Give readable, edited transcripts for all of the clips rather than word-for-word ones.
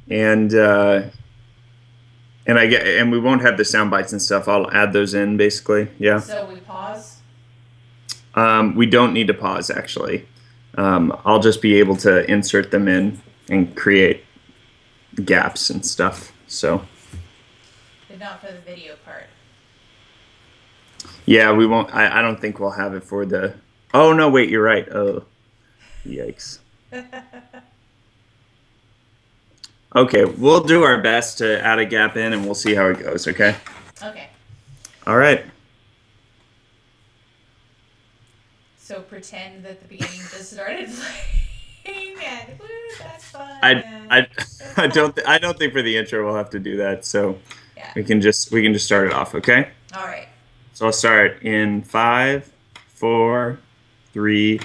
and and we won't have the sound bites and stuff. I'll add those in basically. Yeah. So we pause. We don't need to pause actually. I'll just be able to insert them in and create gaps and stuff. So But not for the video part. yeah, we won't. I don't think we'll have it for the. Oh no, wait, you're right. Oh, yikes. Okay, we'll do our best to add a gap in, and we'll see how it goes. Okay. Okay. All right. So pretend that the beginning just started playing, and woo, that's fun. I I I don't think for the intro we'll have to do that. So Yeah. we can just start it off. Okay. All right. So I'll start in five, four, three.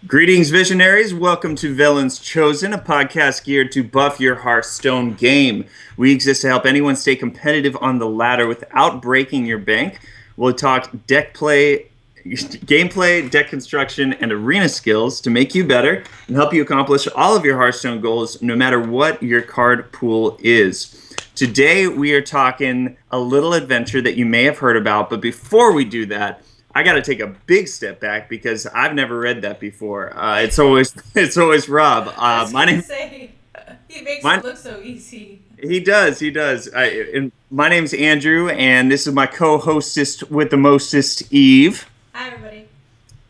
Greetings, visionaries. Welcome to Velen's Chosen, a podcast geared to buff your Hearthstone game. We exist to help anyone stay competitive on the ladder without breaking your bank. We'll talk deck play, gameplay, deck construction, and arena skills to make you better and help you accomplish all of your Hearthstone goals, no matter what your card pool is. Today, we are talking a little adventure that you may have heard about, but before we do that, I got to take a big step back because I've never read that before. It's always Rob. I was My gonna name say he makes my it look so easy. he does. And my name's Andrew, and this is my co-hostess with the mostest, Eve. Hi, everybody.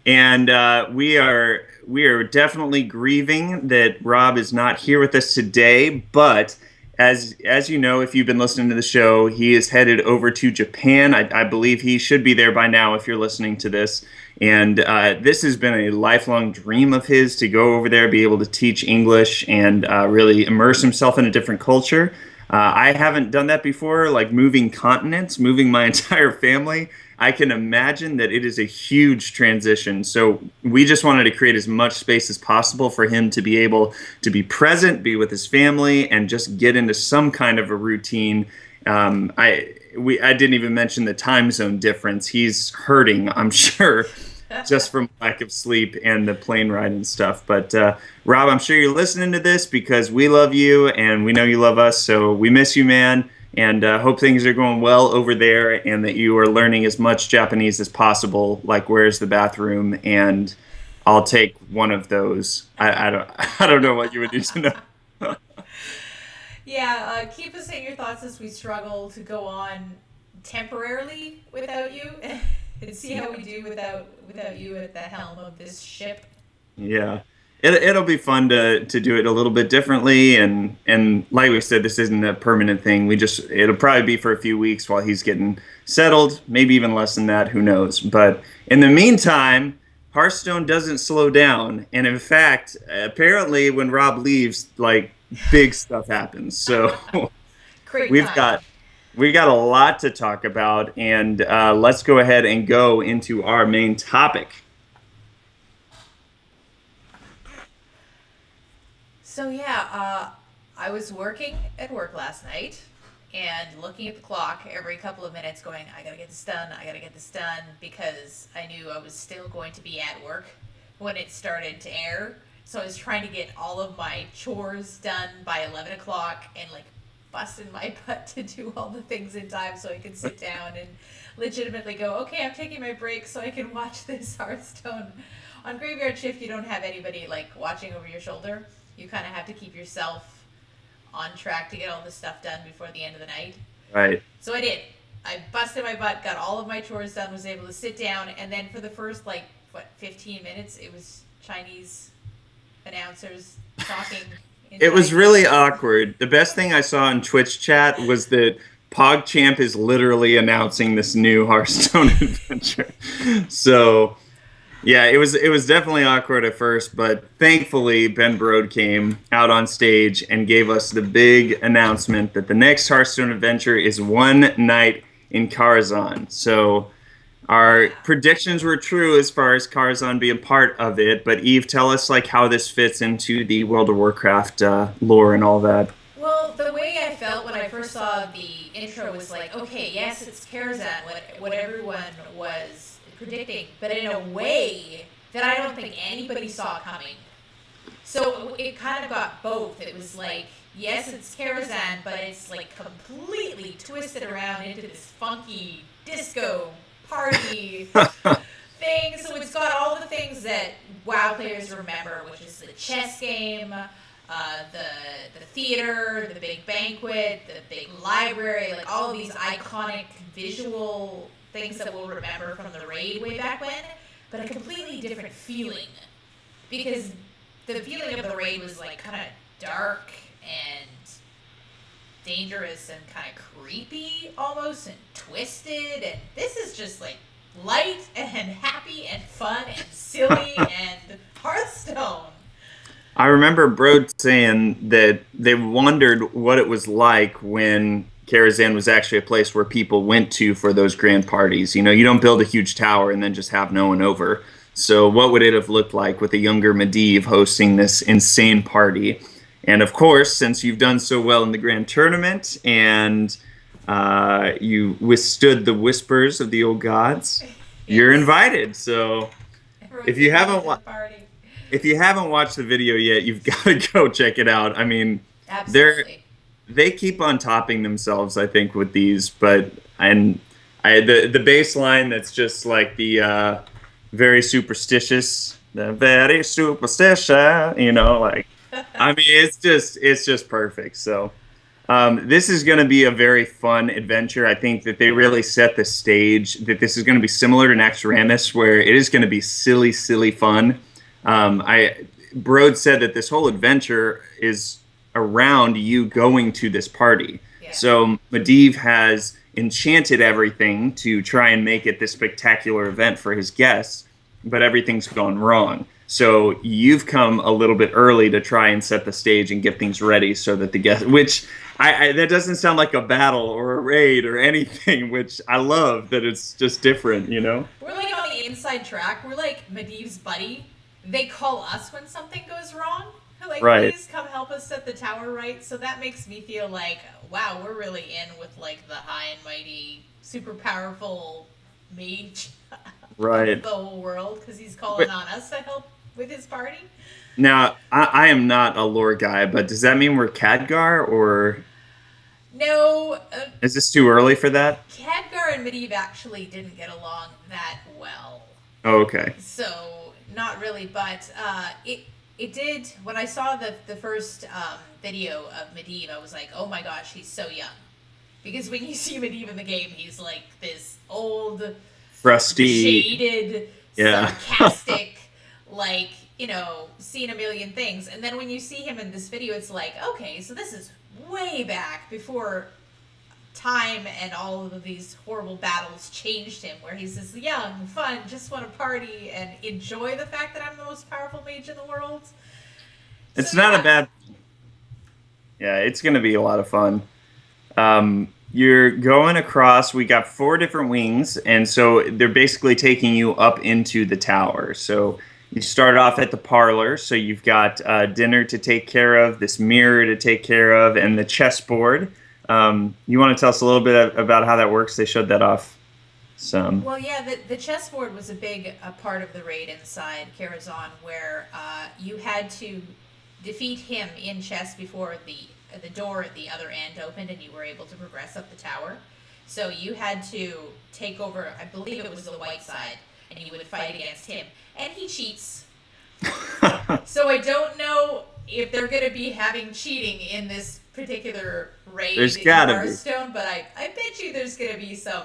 And we are definitely grieving that Rob is not here with us today. But as you know, if you've been listening to the show, he is headed over to Japan. I believe he should be there by now if you're listening to this. And this has been a lifelong dream of his to go over there, be able to teach English, and really immerse himself in a different culture. I haven't done that before, like moving continents, moving my entire family. I can imagine that it is a huge transition. So we just wanted to create as much space as possible for him to be able to be present, be with his family, and just get into some kind of a routine. I didn't even mention the time zone difference. He's hurting, I'm sure, just from lack of sleep and the plane ride and stuff. But Rob, I'm sure you're listening to this because we love you and we know you love us. So we miss you, man. And hope things are going well over there and that you are learning as much Japanese as possible, like where's the bathroom, and I'll take one of those. I don't I don't know what you would need to know. Yeah, keep us in your thoughts as we struggle to go on temporarily without you, and see how we do without you at the helm of this ship. Yeah. It'll be fun to do it a little bit differently, and like we said, this isn't a permanent thing. It'll probably be for a few weeks while he's getting settled, maybe even less than that, who knows. But in the meantime, Hearthstone doesn't slow down, and in fact, apparently when Rob leaves, like big stuff happens. So Great we've time. got we got a lot to talk about, and let's go ahead and go into our main topic. So yeah, I was working at work last night and looking at the clock every couple of minutes, going, "I gotta get this done. I gotta get this done," because I knew I was still going to be at work when it started to air. So I was trying to get all of my chores done by 11 o'clock, and like busting my butt to do all the things in time so I could sit down and legitimately go, "Okay, I'm taking my break so I can watch this Hearthstone." On graveyard shift, you don't have anybody like watching over your shoulder. You kind of have to keep yourself on track to get all this stuff done before the end of the night. Right. So I did. I busted my butt, got all of my chores done, was able to sit down, and then for the first 15 minutes, it was Chinese announcers talking in It was Chinese. really awkward. The best thing I saw in Twitch chat was that PogChamp is literally announcing this new Hearthstone adventure. So, yeah, it was definitely awkward at first, but thankfully Ben Brode came out on stage and gave us the big announcement that the next Hearthstone adventure is one night in Karazhan. So, our Yeah. predictions were true as far as Karazhan being part of it, but Eve, tell us like how this fits into the World of Warcraft lore and all that. Well, the way I felt when I first saw the intro was like, okay, yes, it's Karazhan, what everyone was predicting, but in a way that I don't think anybody saw coming. So it kind of got both. It was like, yes, it's Karazhan, but it's like completely twisted around into this funky disco party thing. So it's got all the things that WoW players remember, which is the chess game, the theater, the big banquet, the big library, like all of these iconic visual things that we'll remember from the raid way back when, but a completely different feeling. Because the feeling of the raid was like kind of dark and dangerous and kind of creepy almost and twisted, and this is just like light and happy and fun and silly and Hearthstone. I remember Brode saying that they wondered what it was like when Karazhan was actually a place where people went to for those grand parties. You know, you don't build a huge tower and then just have no one over. So what would it have looked like with a younger Medivh hosting this insane party? And of course, since you've done so well in the grand tournament and you withstood the whispers of the old gods, you're invited. So if you haven't if you haven't watched the video yet, you've got to go check it out. I mean, Absolutely. they keep on topping themselves, I think, with these. But the baseline that's just like the very superstitious, the very superstitious, you know, like I mean, it's just perfect. So this is going to be a very fun adventure. I think that they really set the stage that this is going to be similar to NotRobMay, where it is going to be silly, silly fun. Brode said that this whole adventure is around you going to this party. Yeah. So Medivh has enchanted everything to try and make it this spectacular event for his guests, but everything's gone wrong. So you've come a little bit early to try and set the stage and get things ready so that the guests, which that doesn't sound like a battle or a raid or anything, which I love that it's just different, you know? We're like on the inside track. We're like Medivh's buddy. They call us when something goes wrong. Like, right. Please come help us set the tower right. So that makes me feel like, wow, we're really in with like the high and mighty, super powerful mage right. of the whole world, because he's calling on us to help with his party. Now, I am not a lore guy, but does that mean we're Khadgar, or no? Is this too early for that? Khadgar and Medivh actually didn't get along that well. Oh, okay. So not really, but it did. When I saw the first video of Medivh, I was like, oh my gosh, he's so young. Because when you see Medivh in the game, he's like this old, rusty, shaded, sarcastic, like, you know, seen a million things. And then when you see him in this video, it's like, okay, so this is way back before time and all of these horrible battles changed him, where he's this young, fun, just want to party and enjoy the fact that I'm the most powerful mage in the world. It's not a bad... Yeah, it's going to be a lot of fun. You're going across, we got 4 different wings, and so they're basically taking you up into the tower. So you start off at the parlor, so you've got dinner to take care of, this mirror to take care of, and the chessboard. You want to tell us a little bit about how that works? They showed that off some. Well, yeah, the chessboard was a big part of the raid inside Karazhan, where you had to defeat him in chess before the door at the other end opened and you were able to progress up the tower. So you had to take over, I believe it was the white side, and you would fight against him. And he cheats. So I don't know if they're going to be having cheating in this particular raid in Hearthstone, but I bet you there's going to be some...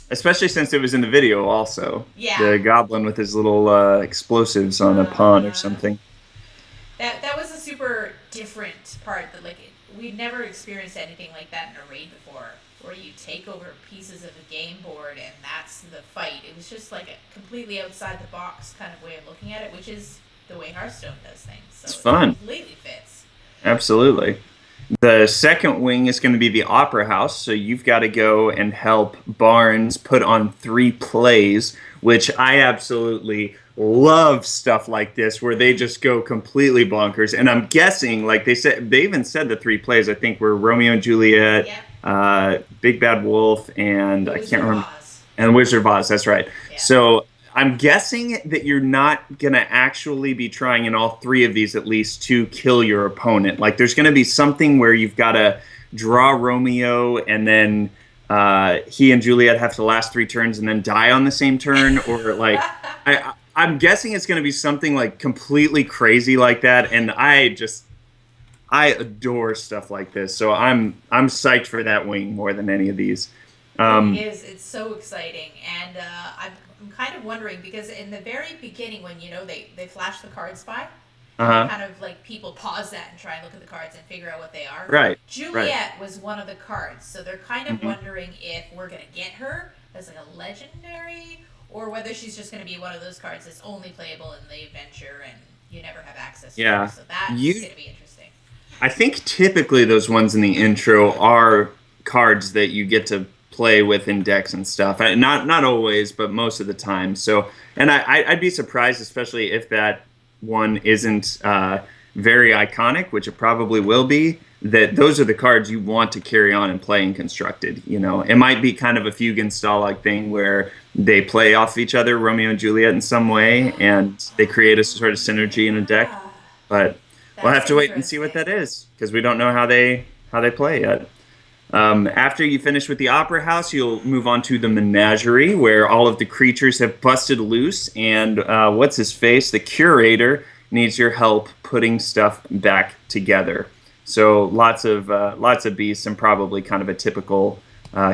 Especially since it was in the video also. Yeah. The goblin with his little explosives on a pawn or something. That was a super different part. That like we'd never experienced anything like that in a raid before, where you take over pieces of the game board and that's the fight. It was just like a completely outside the box kind of way of looking at it, which is the way Hearthstone does things. So it's fun. It completely fits. Absolutely. The second wing is going to be the Opera House, so you've got to go and help Barnes put on 3 plays, which I absolutely love stuff like this, where they just go completely bonkers. And I'm guessing, like they even said the 3 plays, I think, were Romeo and Juliet, Big Bad Wolf, and I can't remember. And Wizard of Oz, that's right. Yeah. So I'm guessing that you're not going to actually be trying in all three of these at least to kill your opponent. Like there's going to be something where you've got to draw Romeo and then he and Juliet have to last three turns and then die on the same turn, or like I'm guessing it's going to be something like completely crazy like that. And I adore stuff like this, so I'm psyched for that wing more than any of these. It Um, is. It's so exciting, and I'm kind of wondering because in the very beginning, when they flash the cards by, and you uh-huh. kind of like people pause that and try and look at the cards and figure out what they are. Right, right. Juliet was one of the cards, so they're kind of Hmm. wondering if we're gonna get her as like a legendary, or whether she's just gonna be one of those cards that's only playable in the adventure and you never have access to her. Yeah. So that's You gonna be interesting. I think typically those ones in the intro are cards that you get to play with in decks and stuff. Not always, but most of the time. So, and I'd be surprised, especially if that one isn't very iconic, which it probably will be. That those are the cards you want to carry on and play in constructed. You know, it might be kind of a fugue install like thing where they play off each other, Romeo and Juliet, in some way, and they create a sort of synergy in a deck. Ah, But we'll that's have to wait and see what interesting. that is because we don't know how they play yet. After you finish with the Opera House, you'll move on to the Menagerie, where all of the creatures have busted loose, and what's his face? The curator needs your help putting stuff back together. So lots of beasts, and probably kind of a typical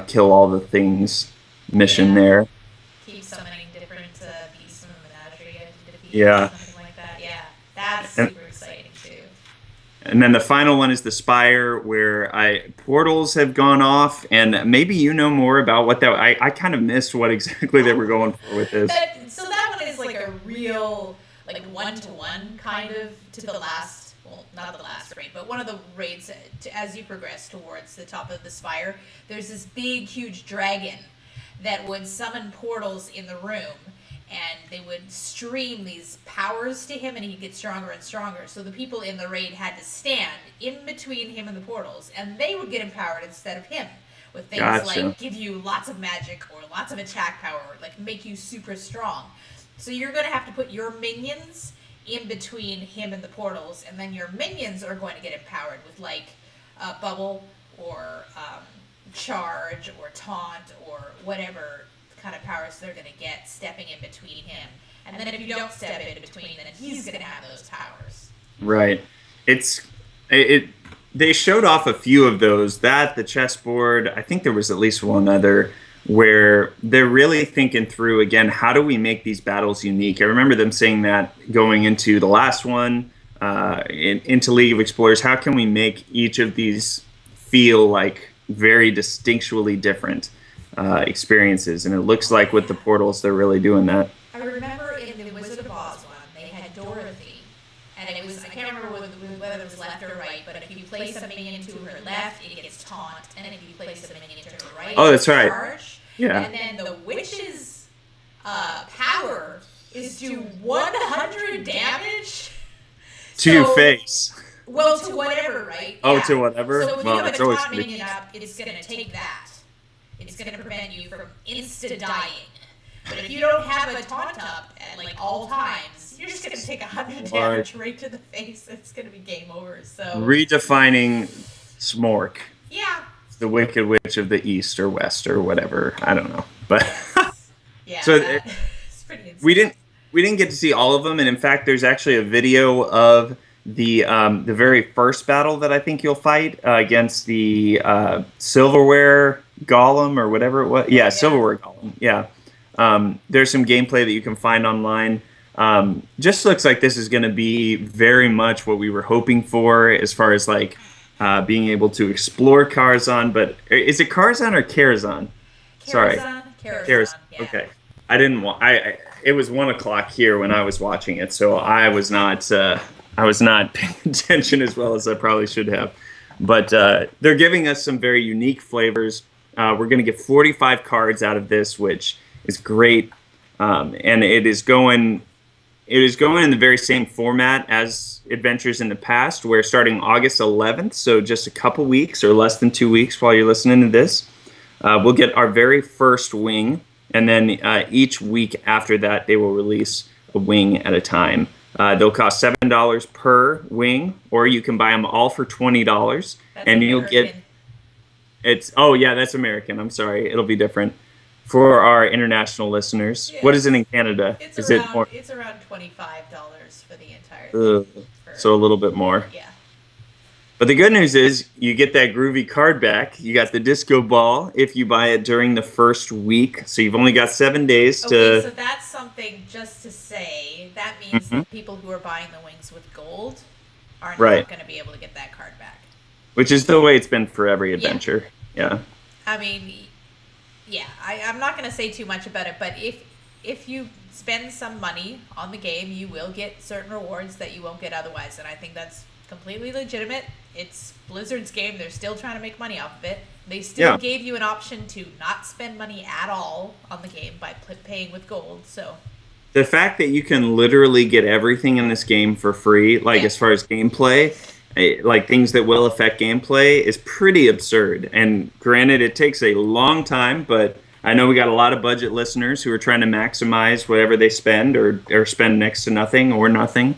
kill all the things mission Yeah. there. Keep summoning different beasts from the menagerie to defeat, Yeah. something like that. Yeah, that's And super exciting too. And then the final one is the Spire, where portals have gone off, and maybe you know more about what that. I kind of missed what exactly they were going for with this. That one is like a real like one to one kind of to the last. Well, not the last raid, but one of the raids as you progress towards the top of the spire. There's this big, huge dragon that would summon portals in the room, and they would stream these powers to him, and he'd get stronger and stronger. So the people in the raid had to stand in between him and the portals, and they would get empowered instead of him with things Gotcha. like give you lots of magic or lots of attack power, or like make you super strong. So you're going to have to put your minions in between him and the portals, and then your minions are going to get empowered with like bubble or charge or taunt or whatever kind of powers they're going to get stepping in between him. And then if you don't step in between, then he's going to have those powers. Right. It's it. They showed off a few of those. That the chessboard. I think there was at least one other where they're really thinking through again. How do we make these battles unique? I remember them saying that going into the last one, into League of Explorers. How can we make each of these feel like very distinctually different experiences? And it looks like with the Yeah. portals, they're really doing that. I remember in the Wizard of Oz one, they had Dorothy, and it was, I can't remember whether it was left or right, but if you place a minion to her left, it gets taunt, and if you place a minion to her right, Oh, it that's gets right. charge. Yeah. And then the witch's power is do 100 damage. To So, face. well, to whatever, right? Oh, Yeah. to whatever? So if you Well, have a that's always taunt good. minion up, it's going to take that. It's going to prevent you from insta dying. But if you don't have a taunt up at like all times, you're just going to take 100 Right. damage right to the face. It's going to be game over. So Redefining Smork, yeah, the Wicked Witch of the East or West or whatever. I don't know. But yeah, so it's pretty we insane. didn't get to see all of them, and in fact, there's actually a video of the very first battle that I think you'll fight against the silverware golem or whatever it was. Oh Yeah, yeah, silverware golem. Yeah. There's some gameplay that you can find online. Just looks like this is going to be very much what we were hoping for as far as like being able to explore Karazhan. But is it Karazhan or Karazhan? Sorry. Karazhan, yeah. Okay. I didn't want. It was 1 o'clock here when I was watching it, so I was not. I was not paying attention as well as I probably should have. But they're giving us some very unique flavors. We're going to get 45 cards out of this, which is great, and it is going. It is going in the very same format as Adventures in the Past, where starting August 11th, so just a couple weeks or less than 2 weeks while you're listening to this, we'll get our very first wing, and then each week after that, they will release a wing at a time. They'll cost $7 per wing, or you can buy them all for $20, That's and you'll get American. it's. Oh yeah, that's American. I'm sorry, it'll be different for our international listeners. Yeah, What is it in Canada? Is it more? it's around $25 for the entire thing. Uh, For so a little bit more. yeah. But the good news is you get that groovy card back. You got the disco ball if you buy it during the first week. So you've only got 7 days Okay, to. so that's something just to say. That means Mhm. that people who are buying the wings with gold are Right. not going to be able to get that card back. Which is the way it's been for every Yeah. adventure. Yeah. I mean, yeah, I'm not going to say too much about it, but if you spend some money on the game, you will get certain rewards that you won't get otherwise, and I think that's completely legitimate. It's Blizzard's game. They're still trying to make money off of it. They still Yeah. gave you an option to not spend money at all on the game by paying with gold, so The fact that you can literally get everything in this game for free, like yeah. as far as gameplay, like things that will affect gameplay, is pretty absurd. And granted, it takes a long time, but I know we got a lot of budget listeners who are trying to maximize whatever they spend or spend next to nothing or nothing.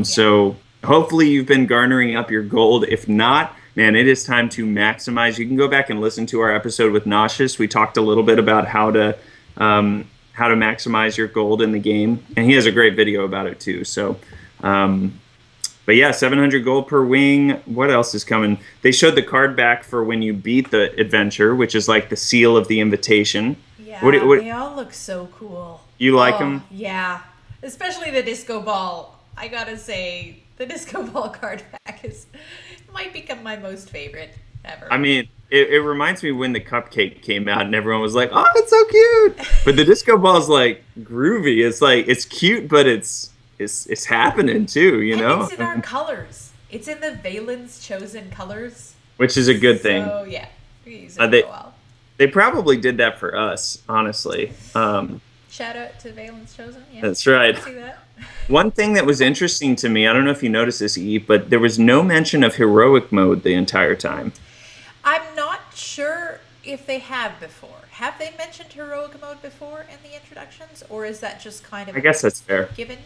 So hopefully you've been garnering up your gold. If not, man, it is time to maximize. You can go back and listen to our episode with Nauseous. We talked a little bit about how to maximize your gold in the game, and he has a great video about it too. So, but yeah, 700 gold per wing. What else is coming? They showed the card back for when you beat the adventure, which is like the seal of the invitation. Yeah, What they all look so cool. you like Oh, them? yeah. Especially the disco ball. I gotta say, the disco ball card pack might become my most favorite ever. I mean, it reminds me when the cupcake came out and everyone was like, "Oh, it's so cute!" But the disco ball's like groovy. It's like it's cute, but it's happening too, you and know, it's in our colors. It's in the Velen's chosen colors. which is a good thing. So yeah, we use it for They a while. they probably did that for us, honestly. Shout out to Velen's chosen. Yeah, That's right. see that. One thing that was interesting to me, I don't know if you noticed this, Eve, but there was no mention of heroic mode the entire time. I'm not sure if they have before. Have they mentioned heroic mode before in the introductions, or is that just kind of I guess that's fair. given?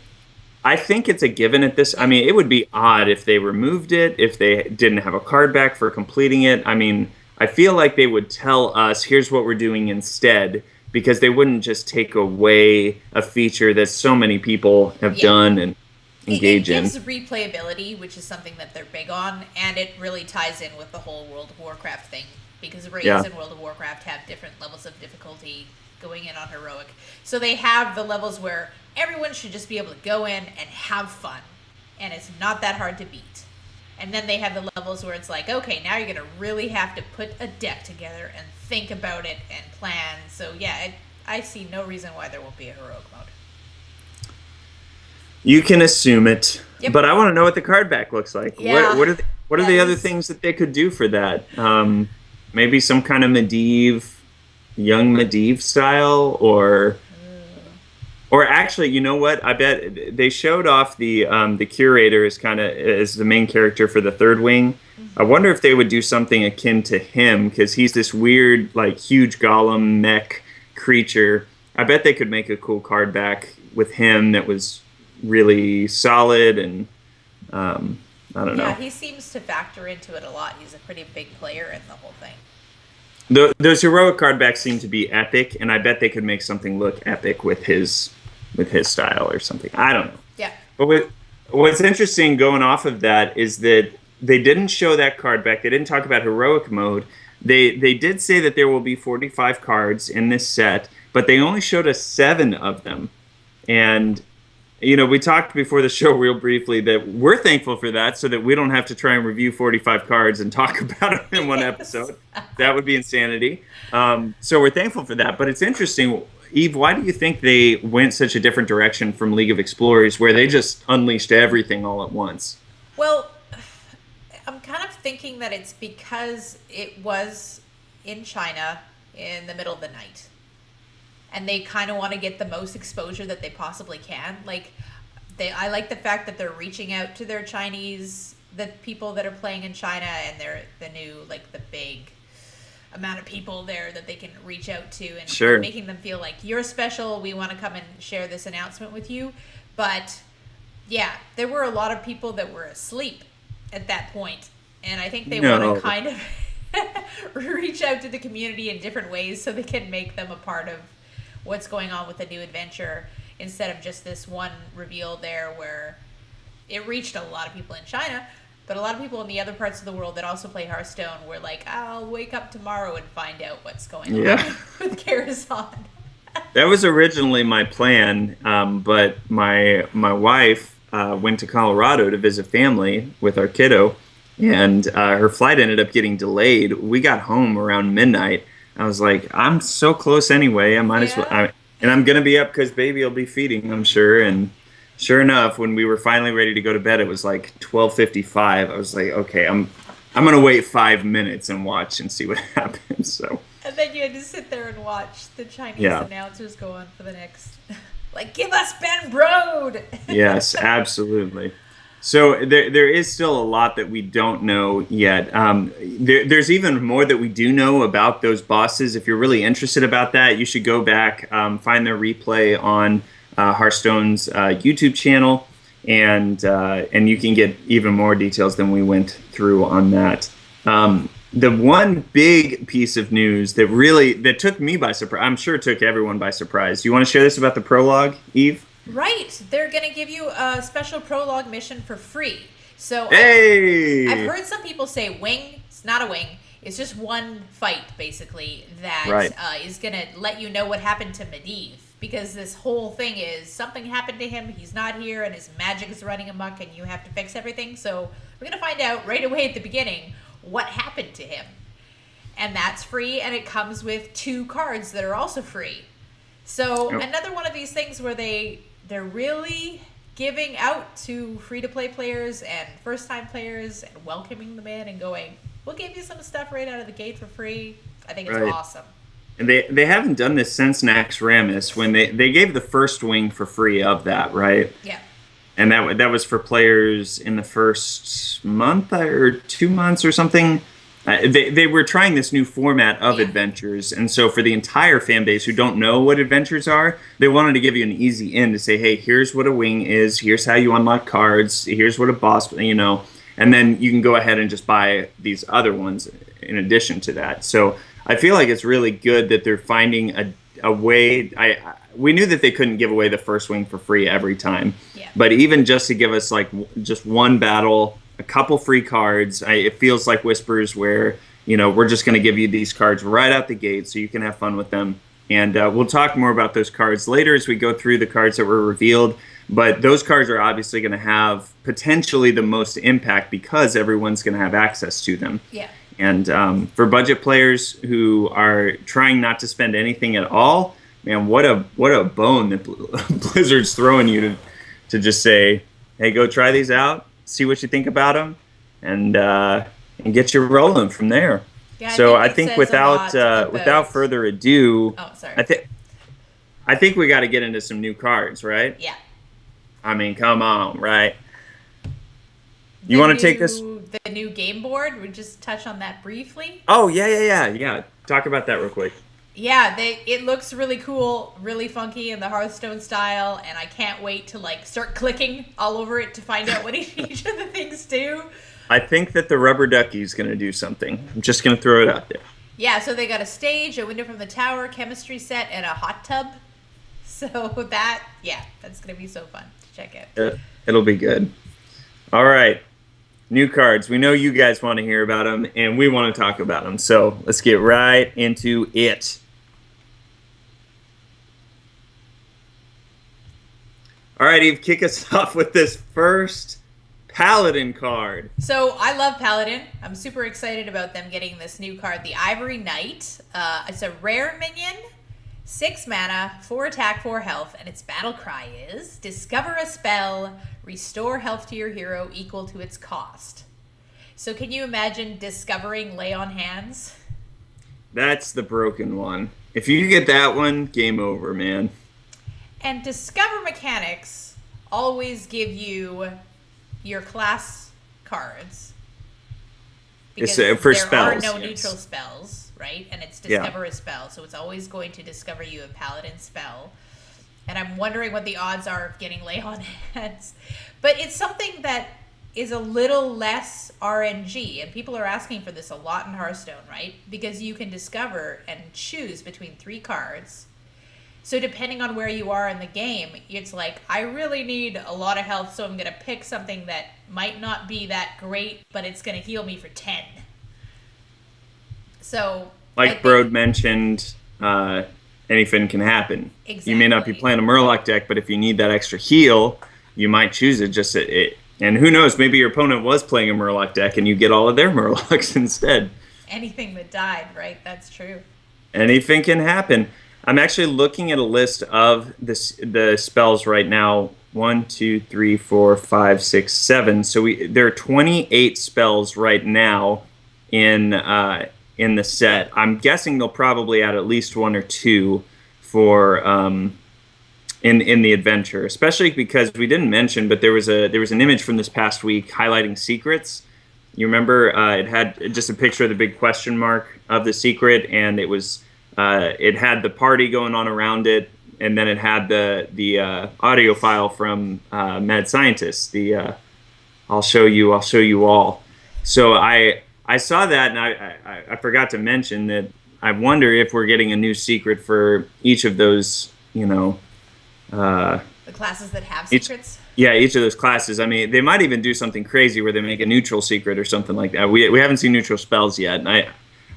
I think it's a given at this. I mean, it would be odd if they removed it, if they didn't have a card back for completing it. I mean, I feel like they would tell us, here's what we're doing instead, because they wouldn't just take away a feature that so many people have done and engage it in. gives replayability, which is something that they're big on, and it really ties in with the whole World of Warcraft thing, because raids Yeah. in World of Warcraft have different levels of difficulty going in on heroic. So they have the levels where everyone should just be able to go in and have fun, and it's not that hard to beat. And then they have the levels where it's like, okay, now you're going to really have to put a deck together and think about it and plan. So yeah, I see no reason why there won't be a heroic mode. You can assume it, Yep. but I want to know what the card back looks like. Yeah. What are That the other is- things that they could do for that? Maybe some kind of young Medivh style, or actually, you know what? I bet they showed off the curator as the main character for the third wing. I wonder if they would do something akin to him, because he's this weird, like, huge golem mech creature. I bet they could make a cool card back with him that was really solid, and I don't know. Yeah, he seems to factor into it a lot. He's a pretty big player in the whole thing. Those heroic card backs seem to be epic, and I bet they could make something look epic with his style or something. I don't know. Yeah. But what's interesting going off of that is that they didn't show that card back. They didn't talk about heroic mode. They did say that there will be 45 cards in this set, but they only showed us 7 of them. And you know, we talked before the show real briefly that we're thankful for that, so that we don't have to try and review 45 cards and talk about them in one episode. That would be insanity. So we're thankful for that. But it's interesting, Eve, why do you think they went such a different direction from League of Explorers, where they just unleashed everything all at once? Well, I'm kind of thinking that it's because it was in China in the middle of the night. And they kind of want to get the most exposure that they possibly can. Like, I like the fact that they're reaching out to their Chinese, the people that are playing in China, and they're the new, like, the big amount of people there that they can reach out to, and Sure. making them feel like you're special. We want to come and share this announcement with you. But yeah, there were a lot of people that were asleep at that point, and I think they want to No. kind of reach out to the community in different ways so they can make them a part of what's going on with the new adventure, instead of just this one reveal there where it reached a lot of people in China, but a lot of people in the other parts of the world that also play Hearthstone were like, I'll wake up tomorrow and find out what's going on with Karazhan. That was originally my plan, but my wife went to Colorado to visit family with our kiddo, and her flight ended up getting delayed. We got home around midnight. I was like, I'm so close anyway. I might as well. And I'm gonna be up because baby will be feeding, I'm sure. And sure enough, when we were finally ready to go to bed, it was like 12:55. I was like, okay, I'm gonna wait 5 minutes and watch and see what happens. So. And then you had to sit there and watch the Chinese announcers go on for the next, like, give us Ben Brode. Yes, absolutely. So there is still a lot that we don't know yet. There's even more that we do know about those bosses. If you're really interested about that, you should go back, find their replay on Hearthstone's YouTube channel, and you can get even more details than we went through on that. The one big piece of news that took me by surprise, I'm sure it took everyone by surprise. You want to share this about the prologue, Eve? Right. They're going to give you a special prologue mission for free. So hey! I've heard some people say wing. It's not a wing. It's just one fight, basically, that is going to let you know what happened to Medivh. Because this whole thing is something happened to him, he's not here, and his magic is running amok, and you have to fix everything. So we're going to find out right away at the beginning what happened to him. And that's free, and it comes with 2 cards that are also free. So another one of these things where they're really giving out to free-to-play players and first-time players and welcoming them in and going, we'll give you some stuff right out of the gate for free. I think it's awesome. And they haven't done this since Nax Ramus, when they gave the first wing for free of that, right? Yeah. And that was for players in the first month or 2 months or something. They were trying this new format of adventures, and so for the entire fan base who don't know what adventures are, they wanted to give you an easy in to say, hey, here's what a wing is, here's how you unlock cards, here's what a boss, and then you can go ahead and just buy these other ones in addition to that. So I feel like it's really good that they're finding a way. We knew that they couldn't give away the first wing for free every time, but even just to give us like just one battle, a couple free cards, it feels like Whispers, where we're just going to give you these cards right out the gate so you can have fun with them. And we'll talk more about those cards later as we go through the cards that were revealed. But those cards are obviously going to have potentially the most impact because everyone's going to have access to them. Yeah. And for budget players who are trying not to spend anything at all, man, what a bone that Blizzard's throwing you to just say, hey, go try these out, see what you think about them, and get you rolling from there. Yeah, so I think without further ado, I think we got to get into some new cards, right? Yeah. I mean, come on, right? You want to take this? The new game board. We just touch on that briefly. Oh yeah. Talk about that real quick. Yeah, it looks really cool, really funky in the Hearthstone style, and I can't wait to start clicking all over it to find out what each of the things do. I think that the rubber ducky's going to do something. I'm just going to throw it out there. Yeah, so they got a stage, a window from the tower, chemistry set, and a hot tub. So that's going to be so fun to check out. It'll be good. All right. New cards. We know you guys want to hear about them, and we want to talk about them. So let's get right into it. All right, Eve, kick us off with this first Paladin card. So I love Paladin. I'm super excited about them getting this new card, the Ivory Knight. It's a rare minion, 6 mana, 4 attack, 4 health, and its battle cry is discover a spell, restore health to your hero equal to its cost. So can you imagine discovering Lay on Hands? That's the broken one. If you get that one, game over, man. And Discover mechanics always give you your class cards. Because for there spells, are no neutral spells. right? And it's Yeah. discover a spell, so it's always going to discover you a paladin spell. And I'm wondering what the odds are of getting lay on hands. But it's something that is a little less RNG, and people are asking for this a lot in Hearthstone, right? Because you can discover and choose between 3 cards. So depending on where you are in the game, it's like, I really need a lot of health, so I'm going to pick something that might not be that great, but it's going to heal me for 10. So, Like Brode mentioned, anything can happen. Exactly. You may not be playing a Murloc deck, but if you need that extra heal, you might choose it. And who knows, maybe your opponent was playing a Murloc deck and you get all of their Murlocs instead. Anything that died, right? That's true. Anything can happen. I'm actually looking at a list of the spells right now. 1, 2, 3, 4, 5, 6, 7. So there are 28 spells right now in the set. I'm guessing they'll probably add at least 1 or 2 for in the adventure, especially because we didn't mention, but there was an image from this past week highlighting secrets. You remember it had just a picture of the big question mark of the secret, and it had the party going on around it, and then it had the audio file from Mad Scientist. I'll show you all. So I saw that, and I forgot to mention that I wonder if we're getting a new secret for each of those, the classes that have secrets? Each of those classes. I mean, they might even do something crazy where they make a neutral secret or something like that. We haven't seen neutral spells yet, and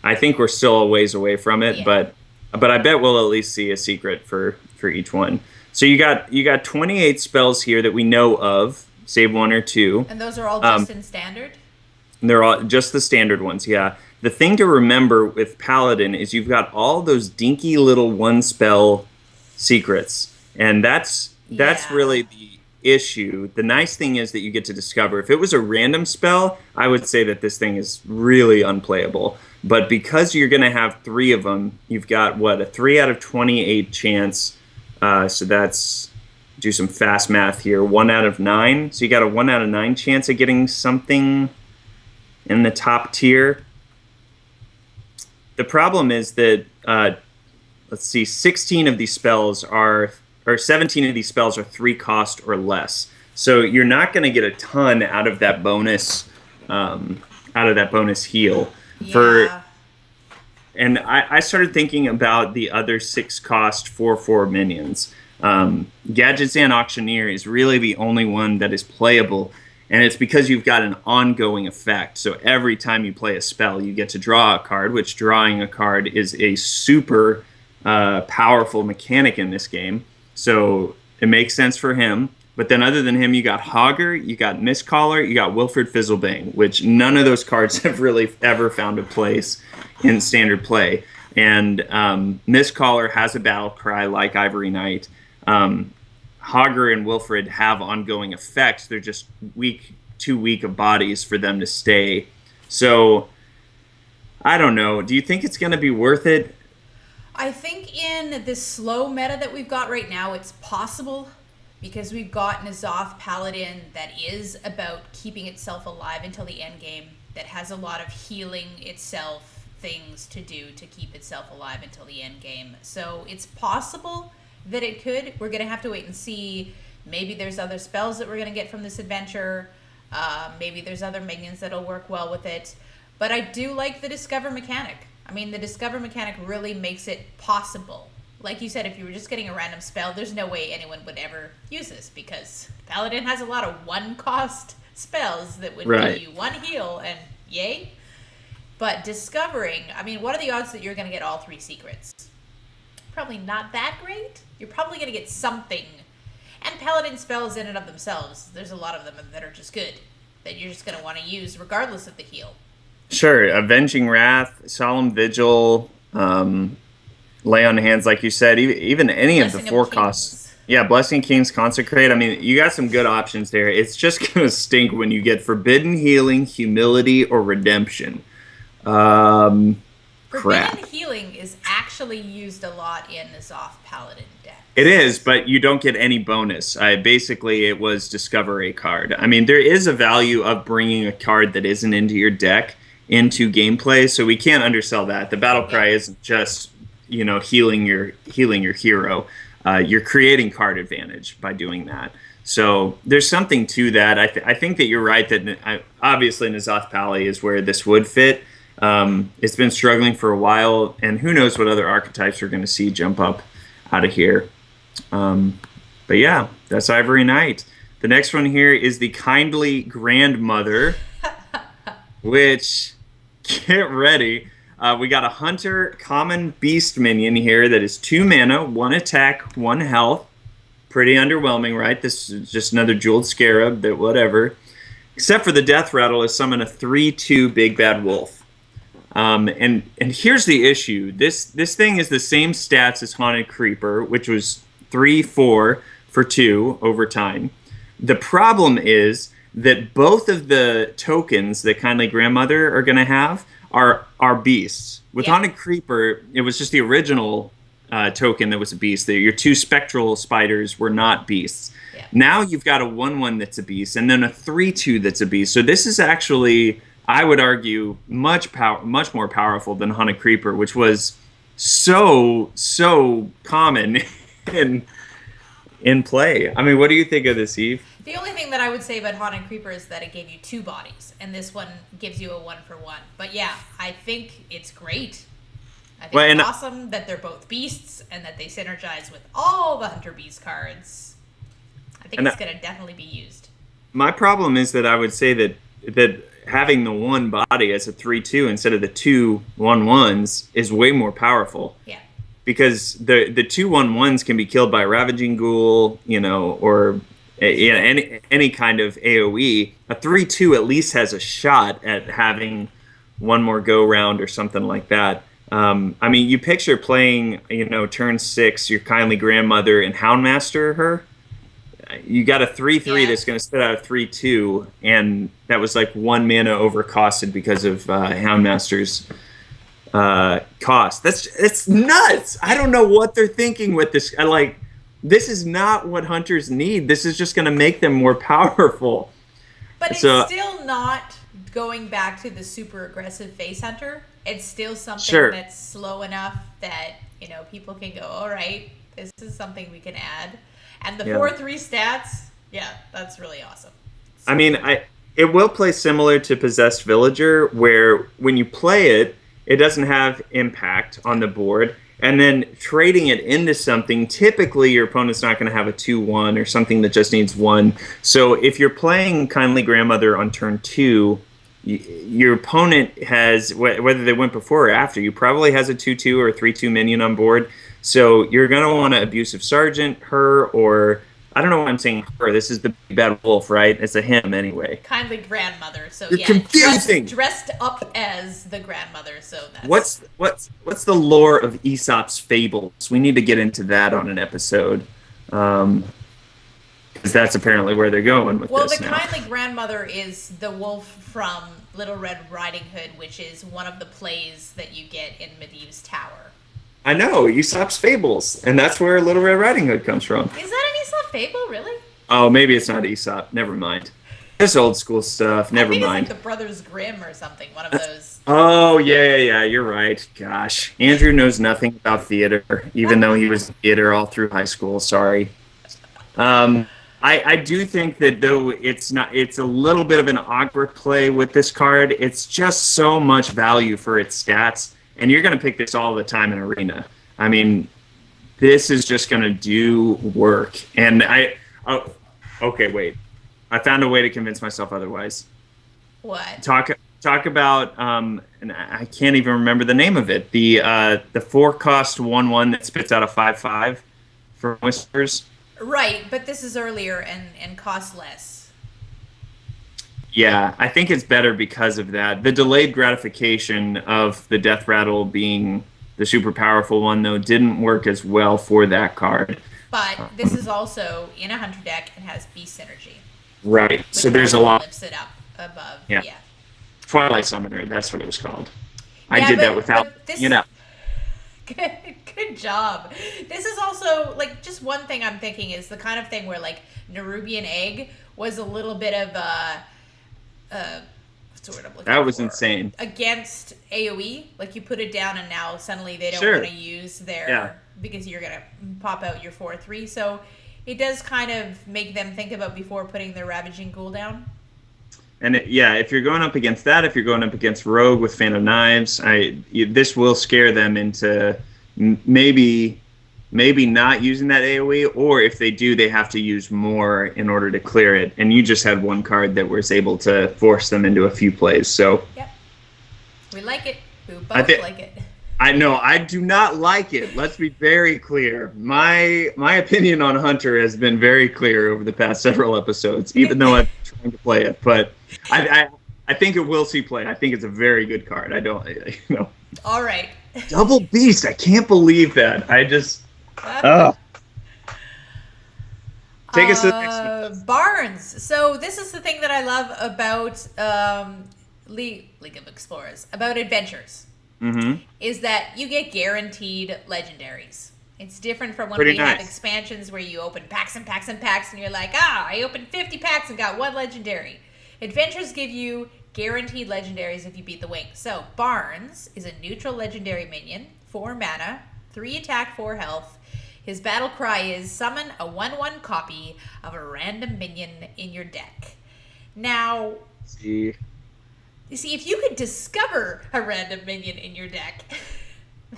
I think we're still a ways away from it, but I bet we'll at least see a secret for each one. So you got 28 spells here that we know of, save 1 or 2. And those are all just in standard? They're all just the standard ones, yeah. The thing to remember with Paladin is you've got all those dinky little 1-spell secrets, and that's really the issue. The nice thing is that you get to discover. If it was a random spell, I would say that this thing is really unplayable. But because you're going to have 3 of them, you've got, a 3 out of 28 chance. So that's, do some fast math here, 1 out of 9. So you got a 1 out of 9 chance of getting something in the top tier. The problem is that, 17 of these spells are 3 cost or less. So you're not going to get a ton out of that bonus heal. Yeah. And I started thinking about the other 6 cost 4/4 minions. Gadgetzan Auctioneer is really the only one that is playable, and it's because you've got an ongoing effect. So every time you play a spell, you get to draw a card, which drawing a card is a super powerful mechanic in this game. So it makes sense for him. But then other than him, you got Hogger, you got Mistcaller, you got Wilfred Fizzlebane, which none of those cards have really ever found a place in standard play. And Mistcaller has a battle cry like Ivory Knight. Hogger and Wilfred have ongoing effects. They're just too weak of bodies for them to stay. So I don't know. Do you think it's going to be worth it? I think in this slow meta that we've got right now, it's possible, because we've got N'Zoth Paladin that is about keeping itself alive until the end game, that has a lot of healing itself things to do to keep itself alive until the end game. So it's possible that it could. We're going to have to wait and see. Maybe there's other spells that we're going to get from this adventure. Maybe there's other minions that'll work well with it. But I do like the Discover mechanic. I mean, the Discover mechanic really makes it possible. Like you said, if you were just getting a random spell, there's no way anyone would ever use this, because Paladin has a lot of 1-cost spells that would give you 1 heal, and yay. But discovering, I mean, what are the odds that you're going to get all 3 secrets? Probably not that great. You're probably going to get something. And Paladin spells in and of themselves, there's a lot of them that are just good, that you're just going to want to use regardless of the heal. Sure. Avenging Wrath, Solemn Vigil, Lay on Hands, like you said, even any Blessing of the 4 costs. Yeah, Blessing Kings, Consecrate. I mean, you got some good options there. It's just going to stink when you get Forbidden Healing, Humility, or Redemption. Forbidden Crap. Healing is actually used a lot in the Zoth Paladin deck. It is, but you don't get any bonus. Basically, it was Discover a card. I mean, there is a value of bringing a card that isn't into your deck into gameplay. So we can't undersell that. The battle Yeah. cry isn't just healing your hero. You're creating card advantage by doing that. So there's something to that. I think that you're right that obviously N'Zoth Pally is where this would fit. It's been struggling for a while, and who knows what other archetypes we're going to see jump up out of here. But yeah, that's Ivory Knight. The next one here is the Kindly Grandmother, which, get ready. We got a Hunter Common Beast minion here that is 2 mana, 1 attack, 1 health. Pretty underwhelming, right? This is just another Jeweled Scarab, that whatever. Except for the Death Rattle is summon a 3/2 Big Bad Wolf. And here's the issue. This thing is the same stats as Haunted Creeper, which was 3/4 for 2 over time. The problem is that both of the tokens that Kindly Grandmother are going to have are beasts. With Haunted Creeper, it was just the original token that was a beast. Your 2 spectral spiders were not beasts. Yeah. Now you've got a 1/1 that's a beast, and then a 3/2 that's a beast. So this is actually, I would argue, much more powerful than Haunted Creeper, which was so common in play. I mean, what do you think of this, Eve? The only thing that I would say about Haunted Creeper is that it gave you 2 bodies, and this one gives you a 1-for-1. But yeah, I think it's great. I think it's awesome that they're both beasts and that they synergize with all the Hunter Beast cards. I think it's going to definitely be used. My problem is that I would say that having the 1 body as a 3/2 instead of the 2 1/1s is way more powerful. Yeah. Because the 2 1/1s can be killed by a Ravaging Ghoul, or any kind of AoE. A 3/2 at least has a shot at having one more go round or something like that. I mean, you picture playing, turn 6, your Kindly Grandmother and Houndmaster her. You got a 3/3 that's going to spit out a 3/2, and that was like 1 mana overcosted because of Houndmaster's cost. It's nuts. I don't know what they're thinking with this. This is not what hunters need. This is just going to make them more powerful. But it's still not going back to the super aggressive face hunter. It's still something that's slow enough that, people can go, all right, this is something we can add. And the 4/3 stats, that's really awesome. I mean, it will play similar to Possessed Villager, where when you play it, it doesn't have impact on the board. And then trading it into something, typically your opponent's not going to have a 2/1 or something that just needs 1. So if you're playing Kindly Grandmother on turn 2, your opponent has, whether they went before or after, you probably has a 2/2 or a 3/2 minion on board. So you're going to want to Abusive Sergeant her, or I don't know why I'm saying her. This is the Big Bad Wolf, right? It's a him anyway. Kindly Grandmother. So you're confusing. Dressed up as the grandmother. So that's what's the lore of Aesop's fables? We need to get into that on an episode, because that's apparently where they're going with this. Well, the now. Kindly Grandmother is the wolf from Little Red Riding Hood, which is one of the plays that you get in Medivh's Tower. I know, Aesop's Fables, and that's where Little Red Riding Hood comes from. Is that an Aesop fable, really? Oh, maybe it's not Aesop. Never mind. It's old school stuff. Never mind. It's like the Brothers Grimm or something, one of those. Oh, yeah, you're right. Gosh, Andrew knows nothing about theater, even though he was in theater all through high school. Sorry. I do think that though it's a little bit of an awkward play with this card. It's just so much value for its stats. And you're going to pick this all the time in Arena. I mean, this is just going to do work. And okay, wait. I found a way to convince myself otherwise. What? Talk about, and I can't even remember the name of it. The 4-cost 1/1 that spits out a 5/5 for Whispers. Right, but this is earlier and costs less. Yeah, I think it's better because of that. The delayed gratification of the Death Rattle being the super powerful one, though, didn't work as well for that card. But this is also in a Hunter deck and has Beast Synergy. Right, so there's a lot. Lifts it up above, yeah. Twilight Summoner, that's what it was called. I did that without, Good job. This is also, just one thing I'm thinking is the kind of thing where, Nerubian Egg was a little bit of a What's the word I'm looking That was for? insane. Against AoE, like you put it down and now suddenly they don't Sure. want to use their Yeah. because you're gonna pop out your 4/3. So it does kind of make them think about before putting their Ravaging Ghoul down. And yeah, if you're going up against that, if you're going up against Rogue with Fan of Knives, this will scare them into maybe not using that AoE, or if they do, they have to use more in order to clear it. And you just had one card that was able to force them into a few plays. So Yep, we like it. We both like it. I know I do not like it. Let's be very clear. My opinion on Hunter has been very clear over the past several episodes, even though I've been trying to play it. But I think it will see play. I think it's a very good card. I don't, you know. All right. Double Beast. I can't believe that. I just. Take us to the next one. Barns. So this is the thing that I love about League of Explorers, about adventures, is that you get guaranteed legendaries. It's different from when Pretty we nice. have expansions where you open packs and packs and packs, and you're like, I opened 50 packs and got one legendary. Adventures give you guaranteed legendaries if you beat the wing. So Barnes is a neutral legendary minion, 4 mana, 3 attack, 4 health. His battle cry is summon a 1/1 copy of a random minion in your deck. Now, you see, if you could discover a random minion in your deck,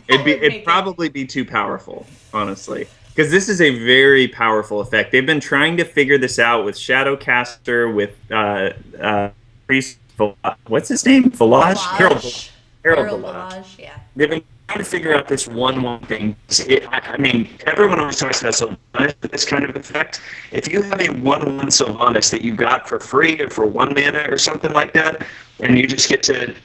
it'd probably be too powerful, honestly. Because this is a very powerful effect. They've been trying to figure this out with Shadowcaster, with Priest. What's his name? Village? Harold Village. Yeah. They've been trying to figure out this 1/1 thing. I mean, everyone always talks about Sylvanas with this kind of effect. If you have a 1/1 Sylvanas that you got for free or for 1 mana or something like that, and you just get to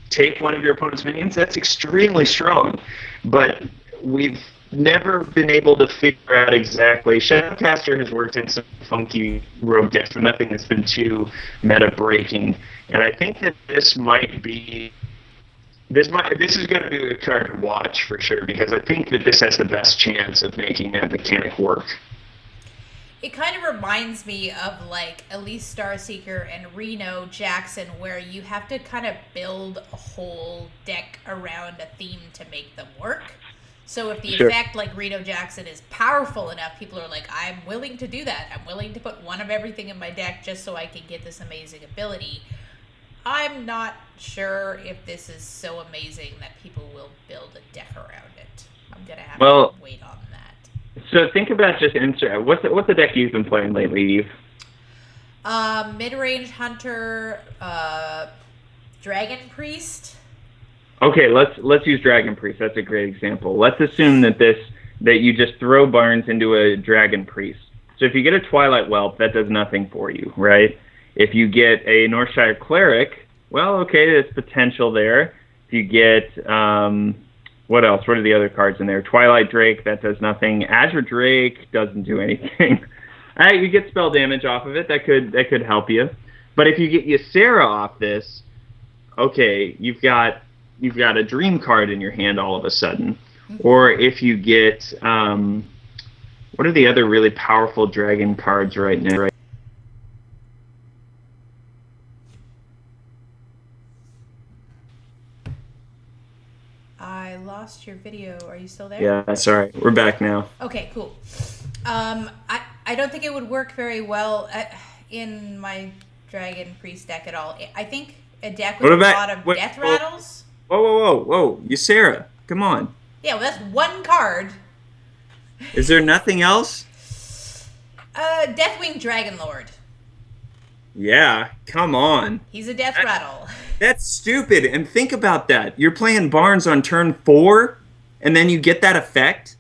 take one of your opponent's minions, that's extremely strong. But we've never been able to figure out exactly. Shadowcaster has worked in some funky rogue decks, but nothing that's been too meta breaking. And I think that this might be. This is going to be a card to watch for sure, because I think that this has the best chance of making that mechanic work. It kind of reminds me of like Elise Starseeker and Reno Jackson, where you have to kind of build a whole deck around a theme to make them work. So if the effect like Reno Jackson is powerful enough, people are like, I'm willing to do that. I'm willing to put one of everything in my deck just so I can get this amazing ability. I'm not sure if this is so amazing that people will build a deck around it. I'm going to have to wait on that. So think about just insert. What's the deck you've been playing lately, Eve? Mid-range Hunter, Dragon Priest. Okay, let's use Dragon Priest. That's a great example. Let's assume that you just throw Barnes into a Dragon Priest. So if you get a Twilight Whelp, that does nothing for you, right? If you get a Northshire Cleric, well, okay, there's potential there. If you get, what else? What are the other cards in there? Twilight Drake, that does nothing. Azure Drake doesn't do anything. You get spell damage off of it. That could help you. But if you get Ysera off this, okay, you've got a Dream card in your hand all of a sudden. Or if you get, what are the other really powerful dragon cards right now? I lost your video. Are you still there? Yeah, sorry. We're back now. Okay, cool. I don't think it would work very well in my Dragon Priest deck at all. I think a deck with a lot of death rattles. Whoa. Ysera, come on. Yeah, well, that's one card. Is there nothing else? Deathwing Dragonlord. Yeah, come on. He's a death rattle. That's stupid. And think about that. You're playing Barnes on turn 4, and then you get that effect?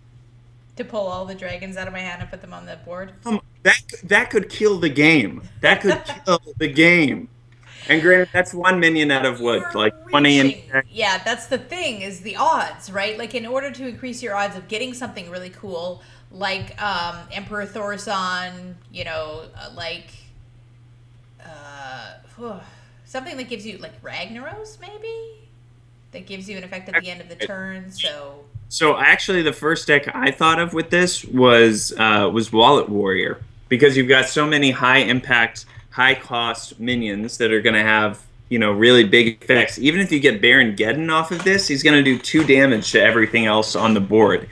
To pull all the dragons out of my hand and put them on the board? That could kill the game. That could kill the game. And granted, that's one minion out of what, like 20 in. Yeah, that's the thing, is the odds, right? Like, in order to increase your odds of getting something really cool, like Emperor Thorson, something that gives you, like, Ragnaros, maybe? That gives you an effect at the end of the turn, So actually, the first deck I thought of with this was Wallet Warrior, because you've got so many high impact, high cost minions that are going to have really big effects. Even if you get Baron Geddon off of this, he's going to do 2 damage to everything else on the board,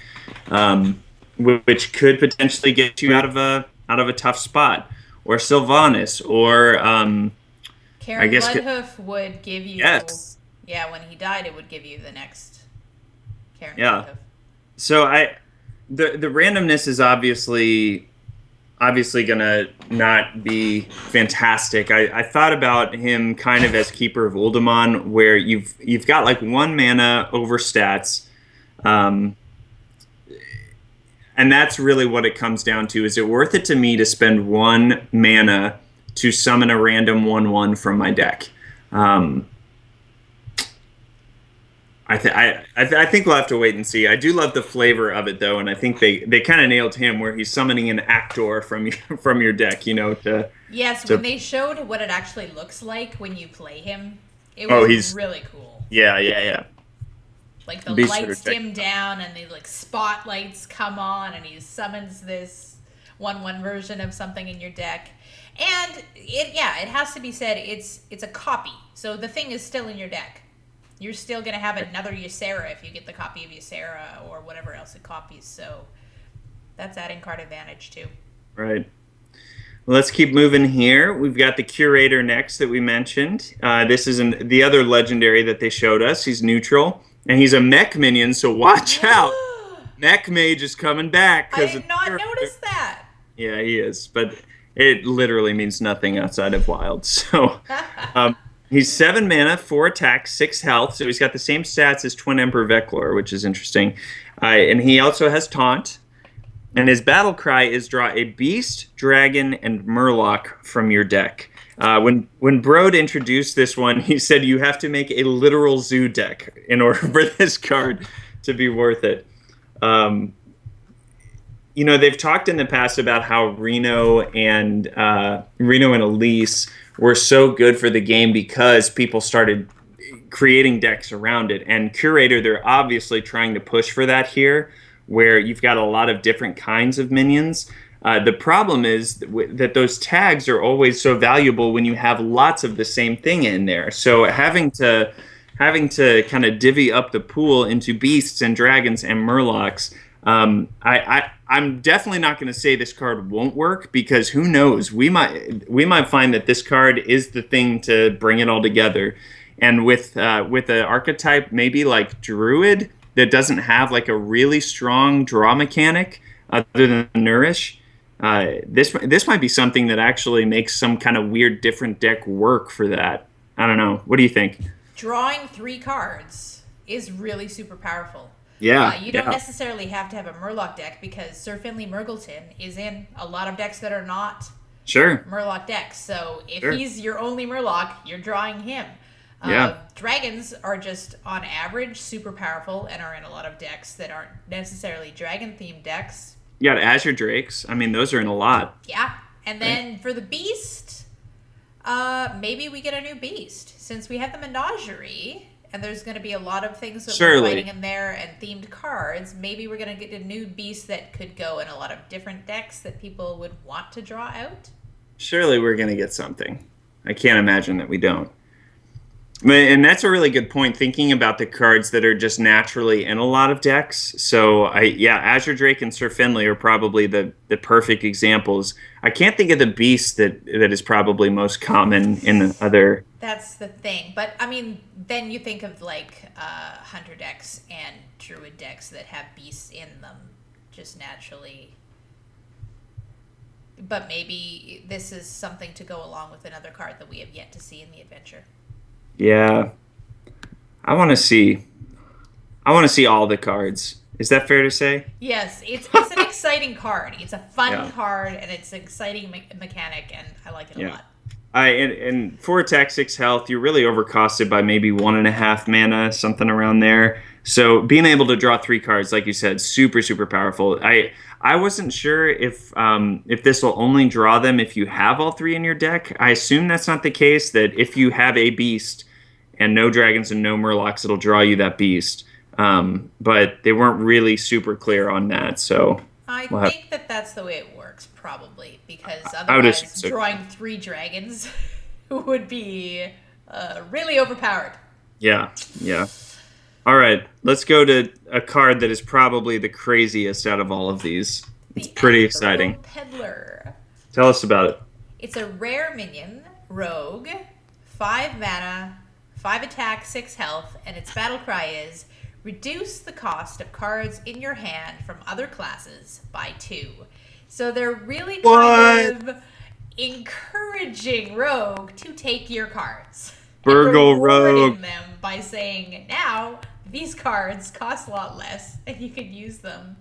um, which could potentially get you out of a tough spot. Or Sylvanas, or I Karen guess Bloodhoof would give you, yes, yeah, when he died, it would give you the next Karen yeah. Bloodhoof. So the randomness is obviously gonna not be fantastic. I thought about him kind of as Keeper of Uldamon, where you've got like 1 mana over stats, um, and that's really what it comes down to. Is it worth it to me to spend 1 mana to summon a random 1/1 from my deck? Um, I think we'll have to wait and see. I do love the flavor of it though, and I think they kind of nailed him where he's summoning an actor from from your deck, Yes, when to they showed what it actually looks like when you play him, it oh, was he's really cool. yeah. Like the Be sure to lights check. dim down and the like spotlights come on and he summons this 1/1 version of something in your deck. And it has to be said it's a copy. So the thing is still in your deck. You're still going to have another Ysera if you get the copy of Ysera or whatever else it copies. So that's adding card advantage too. Right. Well, let's keep moving here. We've got the Curator next that we mentioned. This is the other legendary that they showed us. He's neutral, and he's a mech minion, so watch out. Mech Mage is coming back I because did not notice that. yeah, he is, but it literally means nothing outside of Wild. So he's 7 mana, 4 attack, 6 health, so he's got the same stats as Twin Emperor Veclor, which is interesting. And he also has Taunt. And his battle cry is draw a beast, dragon, and murloc from your deck. When Brode introduced this one, he said you have to make a literal zoo deck in order for this card to be worth it. They've talked in the past about how Reno and Elise were so good for the game because people started creating decks around it. And Curator, they're obviously trying to push for that here, where you've got a lot of different kinds of minions. The problem is that those tags are always so valuable when you have lots of the same thing in there. So having to kind of divvy up the pool into beasts and dragons and murlocs, I'm definitely not going to say this card won't work, because who knows? We might find that this card is the thing to bring it all together. And with an archetype maybe like Druid that doesn't have like a really strong draw mechanic other than Nourish, this might be something that actually makes some kind of weird different deck work for that. I don't know. What do you think? Drawing 3 cards is really super powerful. Yeah. You don't necessarily have to have a Murloc deck, because Sir Finley Murgleton is in a lot of decks that are not Sure. Murloc decks. So if Sure. he's your only Murloc, you're drawing him. Yeah. Dragons are just, on average, super powerful and are in a lot of decks that aren't necessarily dragon-themed decks. You got Azure Drakes. I mean, those are in a lot. Yeah. And then for the Beast, maybe we get a new Beast. Since we have the Menagerie, and there's going to be a lot of things that we're fighting in there and themed cards, maybe we're going to get a new Beast that could go in a lot of different decks that people would want to draw out. Surely we're going to get something. I can't imagine that we don't. And that's a really good point, thinking about the cards that are just naturally in a lot of decks. So, Azure Drake and Sir Finley are probably the perfect examples. I can't think of the beast that is probably most common in the other. That's the thing. But, I mean, then you think of, like, Hunter decks and Druid decks that have beasts in them just naturally. But maybe this is something to go along with another card that we have yet to see in the adventure. Yeah, I want to see all the cards. Is that fair to say? Yes, it's an exciting card. It's a fun card, and it's an exciting mechanic, and I like it a lot. And 4 attack, 6 health, you're really overcosted by maybe 1.5 mana, something around there. So being able to draw 3 cards, like you said, super, super powerful. I wasn't sure if this will only draw them if you have all 3 in your deck. I assume that's not the case, that if you have a beast and no dragons and no murlocs, it'll draw you that beast. But they weren't really super clear on that. So I think that's the way it works, probably, because otherwise drawing 3 dragons would be Really overpowered. Yeah, yeah. All right, let's go to a card that is probably the craziest out of all of these. It's The pretty Ethereal exciting. Peddler. Tell us about it. It's a rare minion, rogue, 5 mana, 5 attack, 6 health, and its battle cry is reduce the cost of cards in your hand from other classes by 2. So they're really kind of encouraging Rogue to take your cards. Burgle and rewarding Rogue. them by saying, now these cards cost a lot less and you can use them.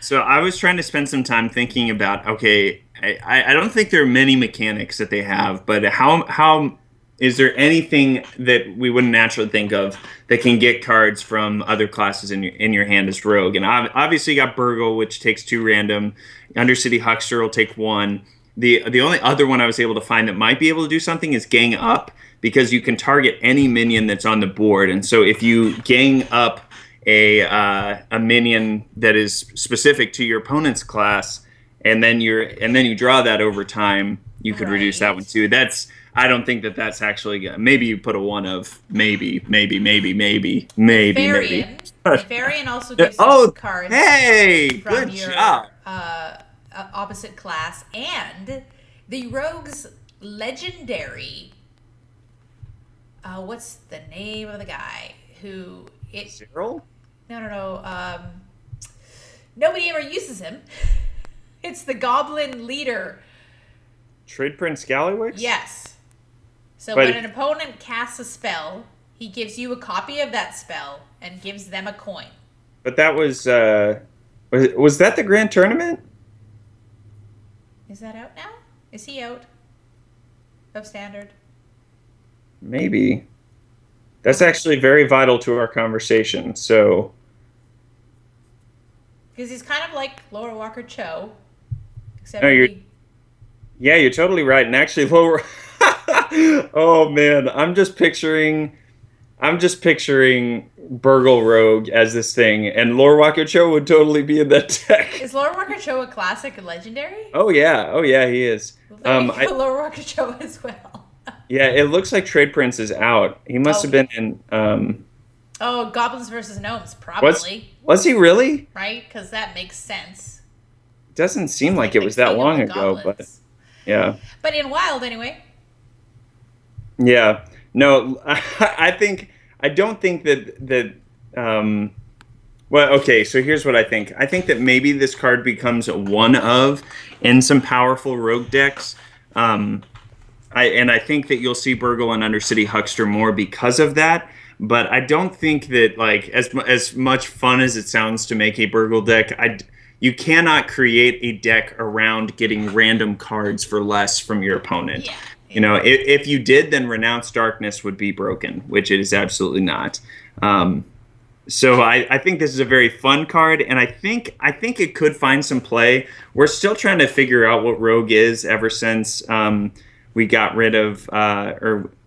So I was trying to spend some time thinking about, okay, I don't think there are many mechanics that they have, but how is there anything that we wouldn't naturally think of that can get cards from other classes in your hand as rogue? And obviously you got Burgle, which takes 2 random. Undercity Huckster will take 1. The only other one I was able to find that might be able to do something is Gang Up, because you can target any minion that's on the board. And so if you gang up a minion that is specific to your opponent's class, and then you draw that over time, you could reduce that one too. I don't think that's actually good. Maybe you put a 1 of maybe. Varian also gives you cards hey, from good your job. Opposite class, and the rogue's legendary. What's the name of the guy who it? Cyril? No. Nobody ever uses him. It's the Goblin leader. Trade Prince Scallywix? Yes. So when an opponent casts a spell, he gives you a copy of that spell and gives them a coin. But that was that the Grand Tournament? Is that out now? Is he out of Standard? Maybe. That's actually very vital to our conversation. So, because he's kind of like Laura Walker Cho, except yeah, you're totally right. And actually, Laura. Oh man, I'm just picturing Burgle Rogue as this thing, and Laura Walker Cho would totally be in that deck. Is Laura Walker Cho a classic and legendary? Oh yeah, he is. Laura Walker Cho as well. Yeah, it looks like Trade Prince is out. He must have been in. Goblins versus Gnomes, probably. Was he really? Right, because that makes sense. It doesn't seem like it was that long ago, but yeah. But in Wild, anyway. Yeah. No, I don't think that. Well, okay. So here's what I think. I think that maybe this card becomes one of in some powerful rogue decks. I think that you'll see Burgle and Undercity Huckster more because of that. But I don't think that, like, as much fun as it sounds to make a Burgle deck, you cannot create a deck around getting random cards for less from your opponent. Yeah. You know, if you did, then Renounced Darkness would be broken, which it is absolutely not. So I think this is a very fun card, and I think it could find some play. We're still trying to figure out what Rogue is ever since we got rid of,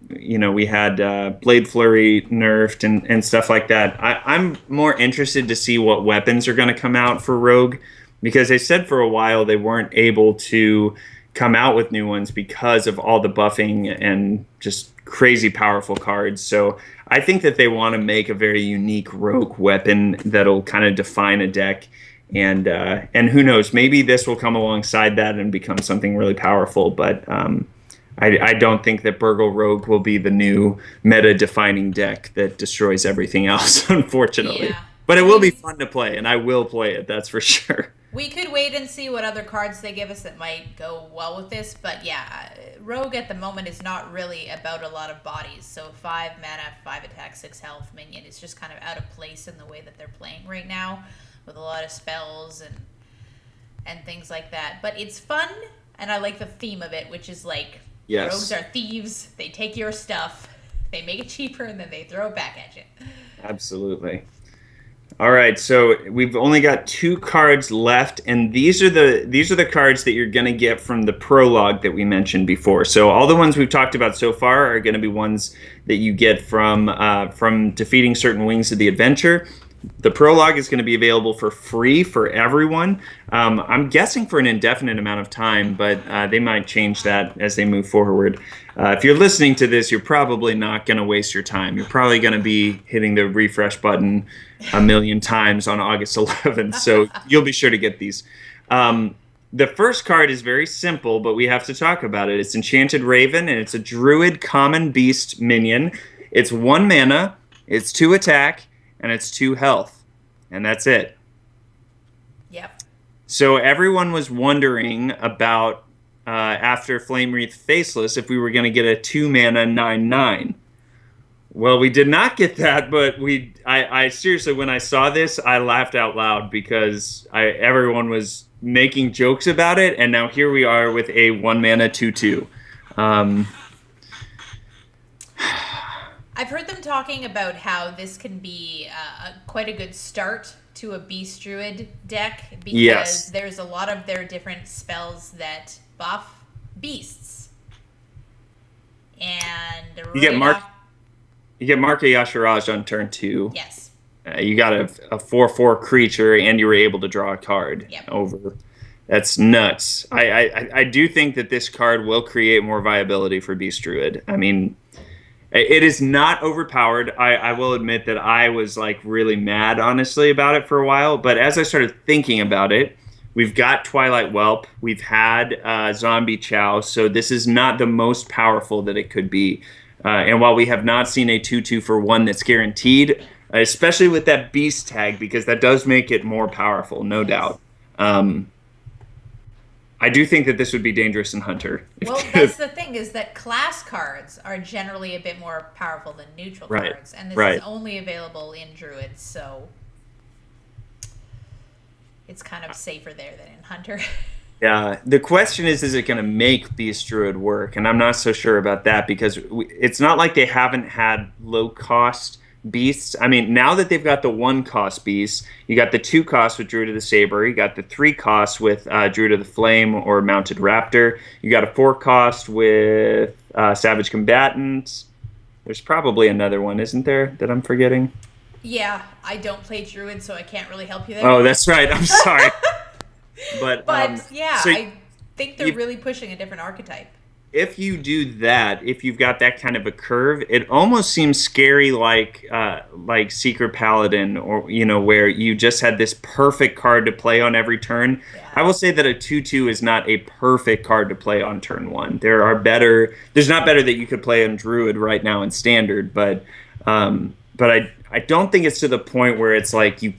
we had Blade Flurry nerfed and stuff like that. I'm more interested to see what weapons are going to come out for Rogue, because they said for a while they weren't able to come out with new ones because of all the buffing and just crazy powerful cards. So I think that they want to make a very unique rogue weapon that'll kind of define a deck. And who knows, maybe this will come alongside that and become something really powerful. But I don't think that Burgle Rogue will be the new meta-defining deck that destroys everything else, unfortunately. Yeah. But it will be fun to play, and I will play it, that's for sure. We could wait and see what other cards they give us that might go well with this, but yeah, Rogue at the moment is not really about a lot of bodies. So 5 mana, 5 attack, 6 health minion is just kind of out of place in the way that they're playing right now, with a lot of spells and things like that. But it's fun, and I like the theme of it, which is like, yes, rogues are thieves, they take your stuff, they make it cheaper, and then they throw it back at you. Absolutely. All right, so we've only got 2 cards left, and these are the cards that you're going to get from the prologue that we mentioned before. So all the ones we've talked about so far are going to be ones that you get from defeating certain wings of the adventure. The prologue is going to be available for free for everyone. I'm guessing for an indefinite amount of time, but they might change that as they move forward. If you're listening to this, you're probably not going to waste your time. You're probably going to be hitting the refresh button a million times on August 11th, so you'll be sure to get these. The first card is very simple, but we have to talk about it. It's Enchanted Raven, and it's a Druid Common Beast minion. It's 1 mana, it's 2 attack, and it's 2 health. And that's it. Yep. So everyone was wondering about, after Flame Wreath Faceless, if we were going to get a 2 mana 9/9. Well, we did not get that, but I seriously, when I saw this, I laughed out loud because everyone was making jokes about it, and now here we are with a 1 mana 2/2. I've heard them talking about how this can be quite a good start to a Beast Druid deck because there's a lot of their different spells that buff beasts. And you get Marka Yashiraj on turn 2. Yes. You got a 4/4 creature, and you were able to draw a card over. That's nuts. I do think that this card will create more viability for Beast Druid. I mean, it is not overpowered. I will admit that I was like really mad, honestly, about it for a while. But as I started thinking about it, we've got Twilight Whelp. We've had Zombie Chow. So this is not the most powerful that it could be. And while we have not seen a 2/2 for 1 that's guaranteed, especially with that Beast tag, because that does make it more powerful, no doubt. I do think that this would be dangerous in Hunter. Well, that's the thing, is that class cards are generally a bit more powerful than neutral cards. And this is only available in Druids, so it's kind of safer there than in Hunter. Yeah, the question is it going to make Beast Druid work? And I'm not so sure about that because it's not like they haven't had low-cost beasts. I mean, now that they've got the 1-cost beasts, you got the 2-cost with Druid of the Saber, you got the 3-cost with Druid of the Flame or Mounted Raptor, you got a 4-cost with Savage Combatant. There's probably another one, isn't there, that I'm forgetting? Yeah, I don't play Druid, so I can't really help you there. Oh, that's right. I'm sorry. But yeah, so I think they're really pushing a different archetype. If you do that, if you've got that kind of a curve, it almost seems scary, like Secret Paladin, or where you just had this perfect card to play on every turn. Yeah. I will say that a 2/2 is not a perfect card to play on turn 1. There's not better that you could play on Druid right now in Standard, but I don't think it's to the point where it's like you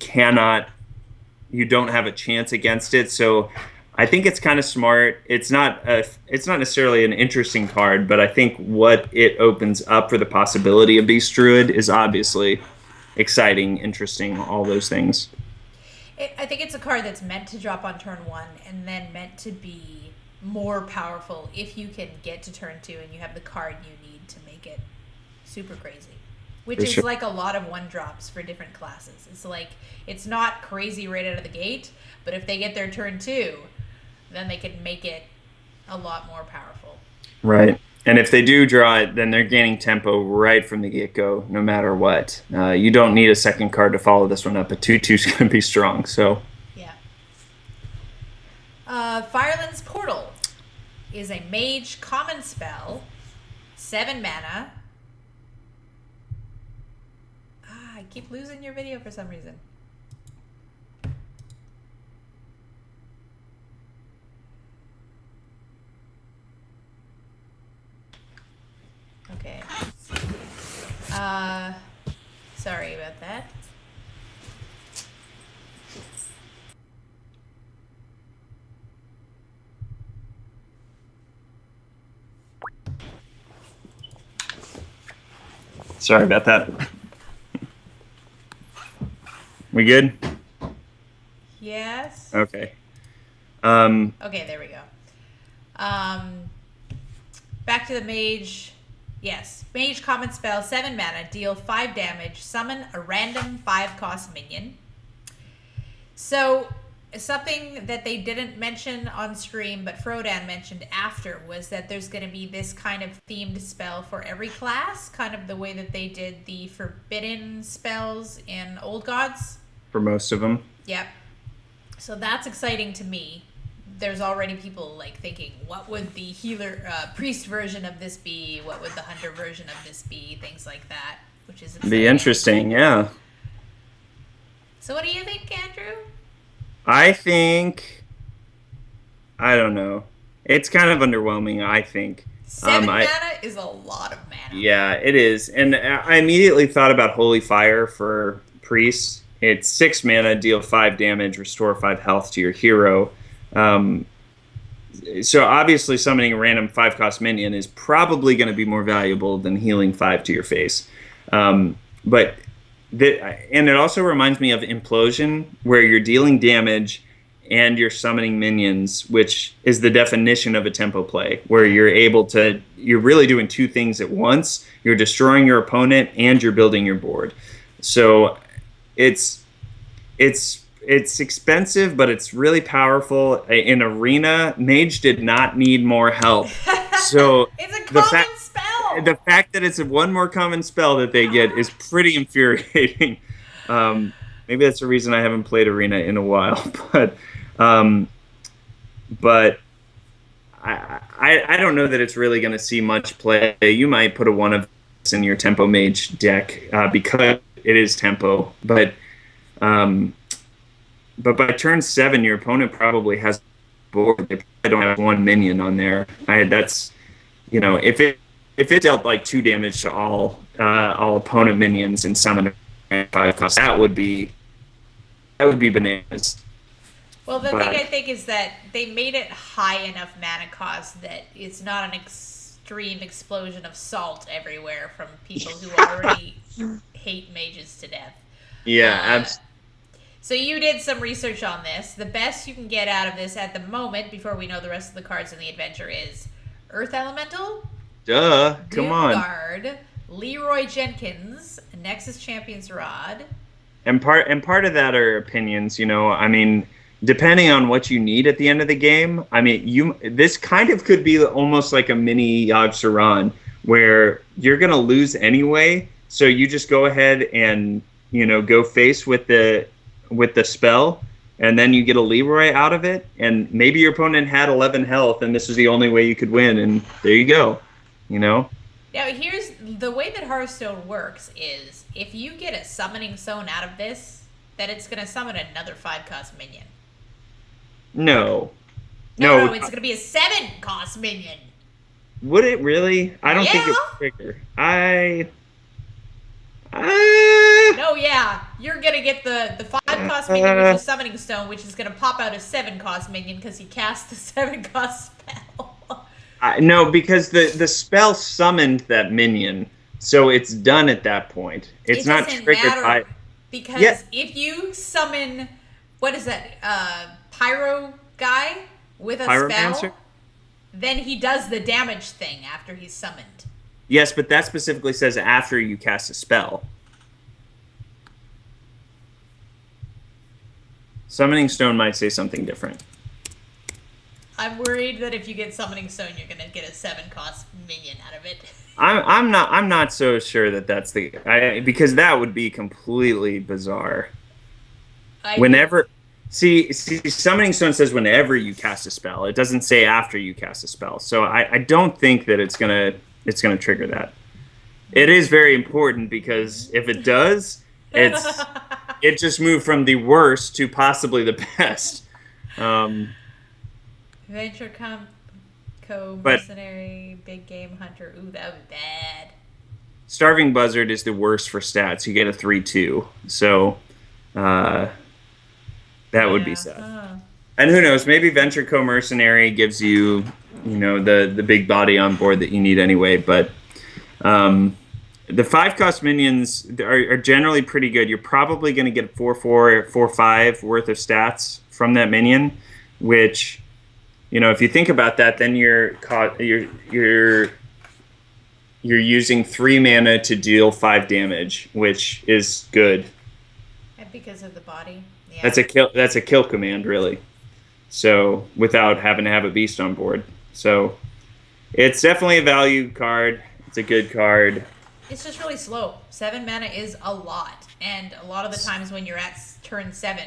don't have a chance against it. So I think it's kind of smart. It's not necessarily an interesting card, but I think what it opens up for the possibility of Beast Druid is obviously exciting, interesting, all those things. I think it's a card that's meant to drop on turn 1 and then meant to be more powerful if you can get to turn 2 and you have the card you need to make it super crazy. Which is like a lot of 1-drops for different classes. It's like, it's not crazy right out of the gate, but if they get their turn 2, then they can make it a lot more powerful. Right. And if they do draw it, then they're gaining tempo right from the get-go, no matter what. You don't need a second card to follow this one up. A 2/2 is going to be strong, so. Yeah. Fireland's Portal is a mage common spell, 7 mana. I keep losing your video for some reason. Okay. Sorry about that. Sorry about that. We good? Yes. Okay. Okay, there we go. Back to the mage. Yes. Mage common spell, 7 mana, deal 5 damage, summon a random 5-cost minion. So, something that they didn't mention on stream, but Frodan mentioned after, was that there's going to be this kind of themed spell for every class, kind of the way that they did the forbidden spells in Old Gods. For most of them. Yep. So that's exciting to me. There's already people like thinking, what would the healer priest version of this be? What would the hunter version of this be? Things like that, which is exciting. Be interesting, yeah. So what do you think, Andrew? I think, I don't know. It's kind of underwhelming, I think. 7 mana is a lot of mana. Yeah, it is. And I immediately thought about Holy Fire for priests. It's 6 mana, deal 5 damage, restore 5 health to your hero. So obviously summoning a random 5-cost minion is probably going to be more valuable than healing 5 to your face. And it also reminds me of Implosion, where you're dealing damage and you're summoning minions, which is the definition of a tempo play, where you're really doing 2 things at once. You're destroying your opponent and you're building your board. So it's expensive, but it's really powerful. In Arena, Mage did not need more help. So it's a common spell. The fact that it's one more common spell that they get is pretty infuriating. Maybe that's the reason I haven't played Arena in a while. But I don't know that it's really going to see much play. You might put a one of this in your Tempo Mage deck because it is tempo, but by turn 7, your opponent probably has board. They probably don't have 1 minion on there. If it dealt like 2 damage to all opponent minions and summon 5 cost, that would be bananas. Well, the thing I think is that they made it high enough mana cost that it's not an extreme explosion of salt everywhere from people who already hate mages to death. Yeah, absolutely. So you did some research on this. The best you can get out of this at the moment, before we know the rest of the cards in the adventure, is Earth Elemental. Duh, come on. Guard, Leroy Jenkins, Nexus Champion's Rod. And part of that are opinions, I mean, depending on what you need at the end of the game. I mean, this kind of could be almost like a mini Yogg Saron, where you're going to lose anyway, so you just go ahead and, go face with the spell, and then you get a Leroy out of it, and maybe your opponent had 11 health, and this is the only way you could win, and there you go, Now, here's the way that Hearthstone works is if you get a Summoning Stone out of this, then it's going to summon another 5-cost minion. No, it's going to be a 7-cost minion. Would it really? I don't think it would trigger. No, you're going to get the 5-cost minion with the Summoning Stone, which is going to pop out a 7-cost minion because he cast the 7-cost spell. No, because the spell summoned that minion, so it's done at that point. It's not triggered by... Because if you summon, what is that, Pyro guy with a spell, then he does the damage thing after he's summoned. Yes, but that specifically says after you cast a spell. Summoning Stone might say something different. I'm worried that if you get Summoning Stone, you're going to get a 7-cost minion out of it. I'm not so sure that that's because that would be completely bizarre. Summoning Stone says whenever you cast a spell. It doesn't say after you cast a spell. So I don't think that it's gonna trigger that. It is very important because if it does, it just moved from the worst to possibly the best. Venture Mercenary, Big Game Hunter. Ooh, that would be bad. Starving Buzzard is the worst for stats. You get a 3/2. So that would be sad. And who knows, maybe Venture Mercenary gives you, the big body on board that you need anyway. But the 5-cost minions are generally pretty good. You're probably going to get 4/4, 4/5 worth of stats from that minion, which... if you think about that, then you're using 3 mana to deal 5 damage, which is good. And because of the body, Yeah. That's a kill command, really. So without having to have a beast on board. So it's definitely a value card. It's a good card. It's just really slow. 7 mana is a lot. And a lot of the times when you're at turn 7,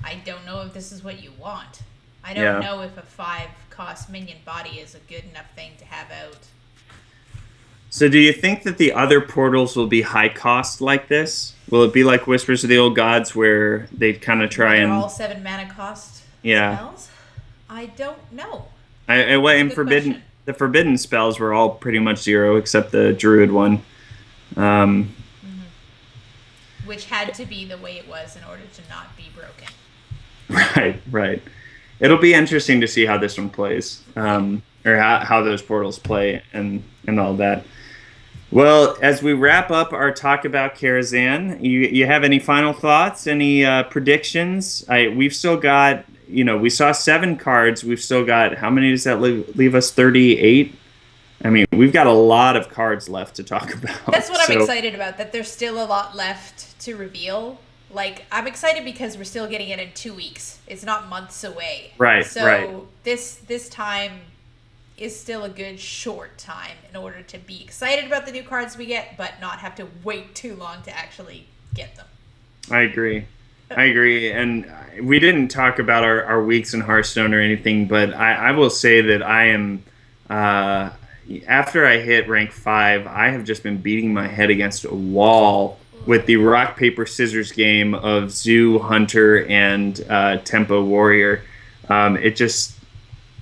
I don't know if this is what you want. I don't Yeah. know if a 5 cost minion body is a good enough thing to have out. So do you think that the other portals will be high cost like this? Will it be like Whispers of the Old Gods where they kind of try They're and all 7 mana cost yeah. spells? I don't know. Well, That's a in good forbidden question. the forbidden spells were all pretty much zero except the druid one. Um, Which had to be the way it was in order to not be broken. right. It'll be interesting to see how this one plays, or how those portals play, and all that. Well, as we wrap up our talk about Karazhan, you have any final thoughts? Any predictions? We've still got, we saw 7 cards. We've still got, how many does that leave us? 38. I mean, we've got a lot of cards left to talk about. That's what I'm So, excited about, that there's still a lot left to reveal. Like, I'm excited because we're still getting it in 2 weeks. It's not months away. Right, So right. this time is still a good short time in order to be excited about the new cards we get, but not have to wait too long to actually get them. I agree. And we didn't talk about our weeks in Hearthstone or anything, but I will say that I am, after I hit rank 5, I have just been beating my head against a wall with the rock, paper, scissors game of Zoo, Hunter, and Tempo Warrior.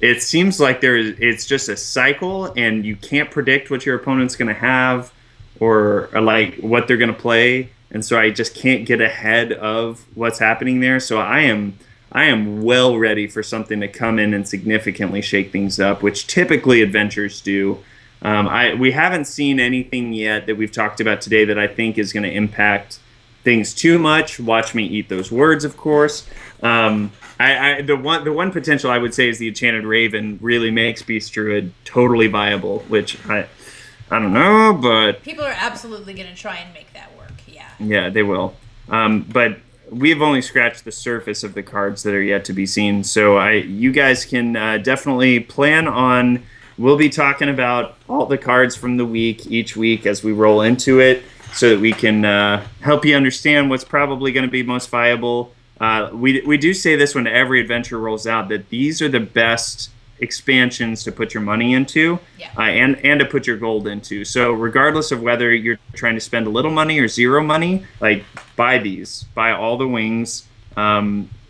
It seems like it's just a cycle, and you can't predict what your opponent's going to have or like what they're going to play, and so I just can't get ahead of what's happening there. So I am well ready for something to come in and significantly shake things up, which typically adventures do. We haven't seen anything yet that we've talked about today that I think is going to impact things too much. Watch me eat those words, of course. The one potential I would say is the Enchanted Raven really makes Beast Druid totally viable, which I don't know, but People are absolutely going to try and make that work, yeah. yeah, they will. But we've only scratched the surface of the cards that are yet to be seen. So you guys can definitely plan on. We'll be talking about all the cards from the week each week as we roll into it, so that we can help you understand what's probably going to be most viable. We do say this when every adventure rolls out, that these are the best expansions to put your money into, Yeah. and to put your gold into. So regardless of whether you're trying to spend a little money or zero money, like buy these, buy all the wings.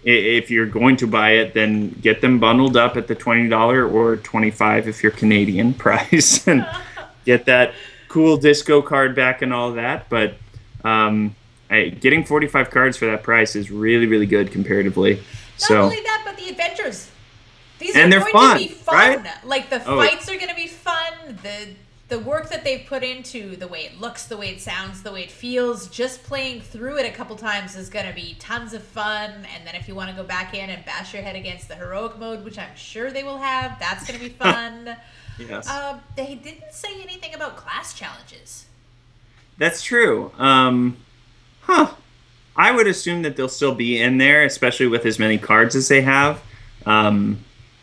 If you're going to buy it, then get them bundled up at the $20 or $25 if you're Canadian price, and get that cool disco card back and all that. But getting 45 cards for that price is really, really good comparatively. Not only that, but the adventures. These And are they're going fun, to be fun. right? Like, the Oh. fights are going to be fun. The work that they've put into the way it looks, the way it sounds, the way it feels, just playing through it a couple times is going to be tons of fun. And then if you want to go back in and bash your head against the heroic mode, which I'm sure they will have, that's going to be fun. Yes. They didn't say anything about class challenges. That's true. I would assume that they'll still be in there, especially with as many cards as they have,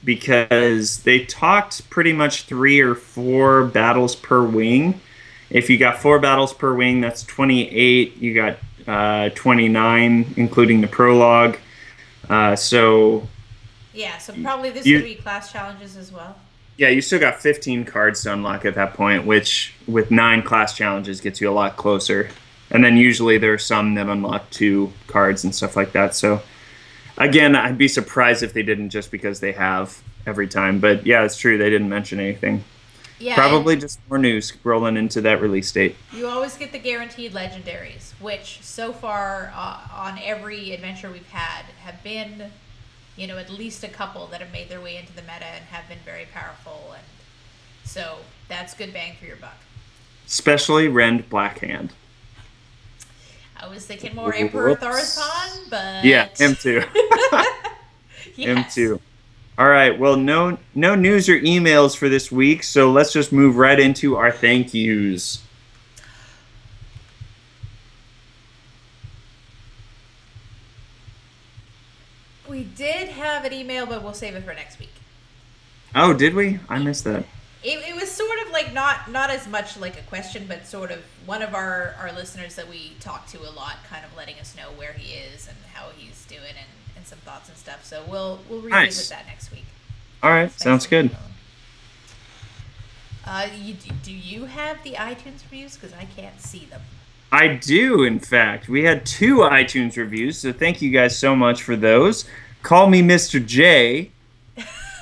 because they talked pretty much 3 or 4 battles per wing. If you got 4 battles per wing, that's 28. You got 29, including the prologue. So Yeah, so probably this would be class challenges as well. yeah, you still got 15 cards to unlock at that point, which with 9 class challenges gets you a lot closer. And then usually there are some that unlock 2 cards and stuff like that. So again, I'd be surprised if they didn't, just because they have every time. But yeah, it's true, they didn't mention anything. Yeah, Probably just more news rolling into that release date. you always get the guaranteed legendaries, which so far on every adventure we've had have been, at least a couple that have made their way into the meta and have been very powerful. And so that's good bang for your buck. Especially Rend Blackhand. I was thinking more Emperor Thorothan, but Yeah, him too. Him Yes. too. All right, well, no news or emails for this week, so let's just move right into our thank yous. We did have an email, but we'll save it for next week. Oh, did we? I missed that. It was sort of like not as much like a question, but sort of one of our listeners that we talk to a lot, kind of letting us know where he is and how he's doing and some thoughts and stuff. So we'll revisit that next week. All right, sounds good. Do you have the iTunes reviews? Because I can't see them. I do, in fact. We had 2 iTunes reviews, so thank you guys so much for those. Call me Mr. J.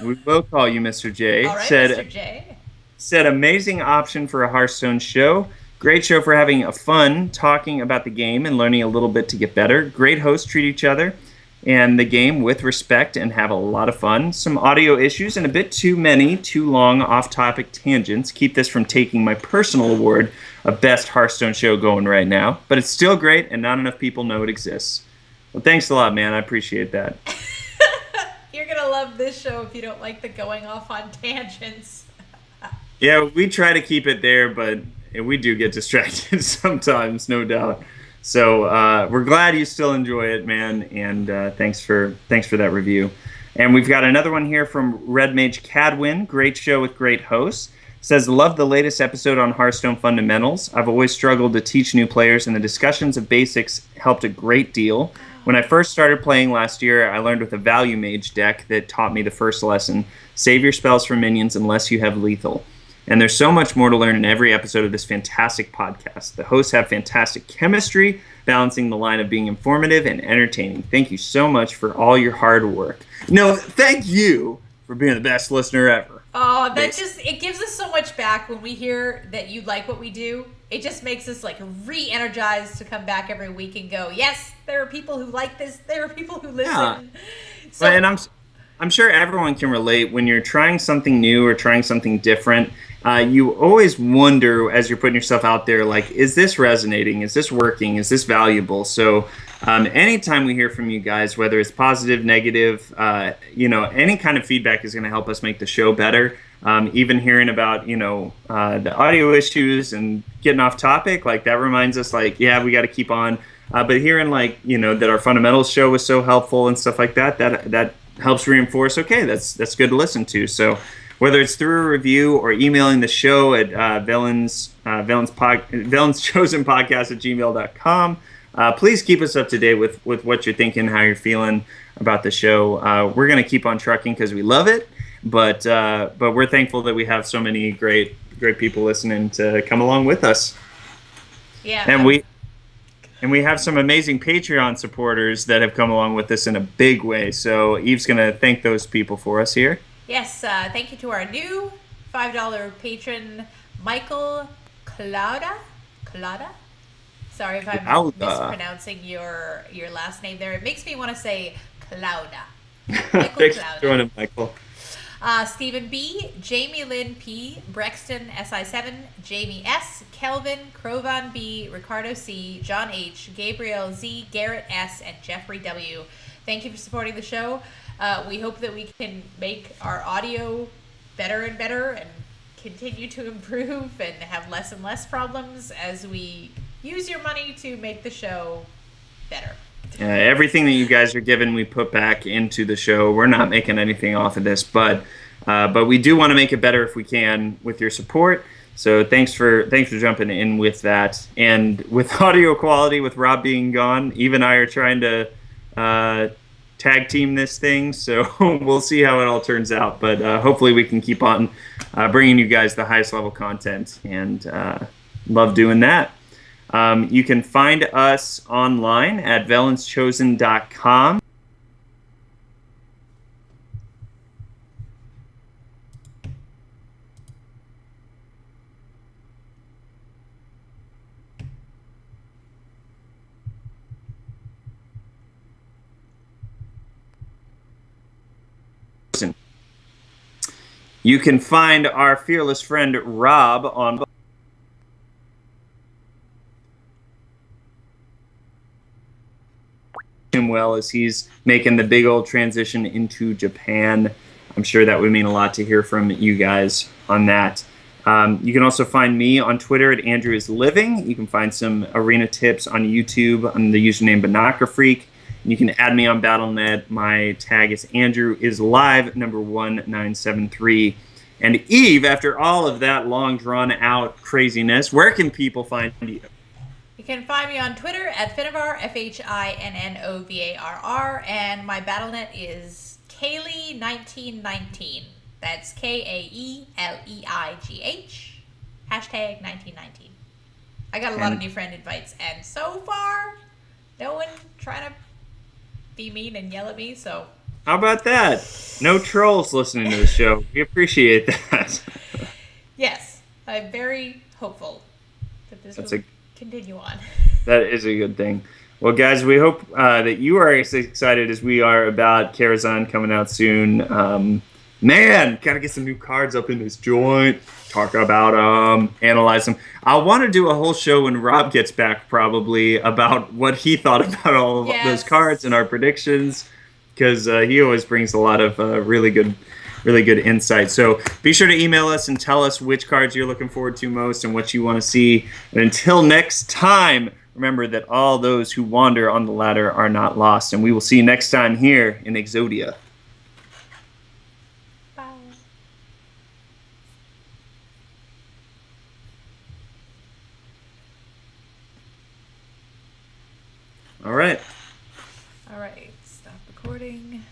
We will call you Mr. J. All right, Mr. J. Said amazing option for a Hearthstone show. Great show for having a fun, talking about the game and learning a little bit to get better. Great hosts, treat each other and the game with respect and have a lot of fun. Some audio issues and a bit too many, too long off-topic tangents. Keep this from taking my personal award of best Hearthstone show going right now. But it's still great and not enough people know it exists. Well, thanks a lot, man. I appreciate that. You're going to love this show if you don't like the going off on tangents. Yeah, we try to keep it there, but we do get distracted sometimes, no doubt. So we're glad you still enjoy it, man, and thanks for that review. And we've got another one here from Red Mage Cadwin. Great show with great hosts. Says, love the latest episode on Hearthstone fundamentals. I've always struggled to teach new players, and the discussions of basics helped a great deal. When I first started playing last year, I learned with a value mage deck that taught me the first lesson. Save your spells for minions unless you have lethal. And there's so much more to learn in every episode of this fantastic podcast. The hosts have fantastic chemistry, balancing the line of being informative and entertaining. Thank you so much for all your hard work. No, thank you for being the best listener ever. Oh, it gives us so much back when we hear that you like what we do. It just makes us like re-energized to come back every week and go, yes, there are people who like this. There are people who listen. Yeah. So, and I'm sure everyone can relate when you're trying something new or trying something different. You always wonder as you're putting yourself out there, like, is this resonating? Is this working? Is this valuable? So anytime we hear from you guys, whether it's positive, negative, any kind of feedback is going to help us make the show better. Even hearing about, the audio issues and getting off topic, like that reminds us, like, yeah, we got to keep on. But hearing, like, that our fundamentals show was so helpful and stuff like that, that helps reinforce, okay, that's good to listen to. So whether it's through a review or emailing the show at Velen's Chosen Podcast at gmail.com, please keep us up to date with what you're thinking, how you're feeling about the show. We're going to keep on trucking because we love it, but we're thankful that we have so many great people listening to come along with us. Yeah. And we have some amazing Patreon supporters that have come along with us in a big way. So Eve's going to thank those people for us here. Yes, thank you to our new $5 patron, Michael Clauda. Sorry if I'm mispronouncing your last name there. It makes me want to say Clauda. Thanks for joining, Michael. Stephen B, Jamie Lynn P, Brexton SI7, Jamie S, Kelvin, Crovan B, Ricardo C, John H, Gabriel Z, Garrett S, and Jeffrey W. Thank you for supporting the show. We hope that we can make our audio better and better and continue to improve and have less and less problems as we use your money to make the show better. Everything that you guys are giving, we put back into the show. We're not making anything off of this, but we do want to make it better if we can with your support. So thanks for jumping in with that. And with audio quality, with Rob being gone, Eve and I are trying to tag team this thing. So we'll see how it all turns out. But hopefully we can keep on bringing you guys the highest level content, and love doing that. You can find us online at velenschosen.com. You can find our fearless friend Rob on him well as he's making the big old transition into Japan. I'm sure that would mean a lot to hear from you guys on that. You can also find me on Twitter at Andrew is Living. You can find some arena tips on YouTube on the username BinacaFreak. You can add me on BattleNet. My tag is Andrew is live number 1973. And Eve, after all of that long drawn out craziness, where can people find you? You can find me on Twitter at Finnovarr, FHINNOVARR, and my BattleNet is Kaylee1919. That's KAELEIGH, hashtag 1919. I got a lot of new friend invites, and so far, no one trying to be mean and yell at me, so. How about that? No trolls listening to the show. We appreciate that. Yes, I'm very hopeful that this will continue on. That is a good thing. Well, guys, we hope that you are as excited as we are about Karazhan coming out soon. Man, gotta get some new cards up in this joint. Talk about them, analyze them. I want to do a whole show when Rob gets back, probably, about what he thought about all of those cards and our predictions, because he always brings a lot of really good insight. So be sure to email us and tell us which cards you're looking forward to most and what you want to see. And until next time, remember that all those who wander on the ladder are not lost. And we will see you next time here in Exodia. Bye. All right. All right. Stop recording.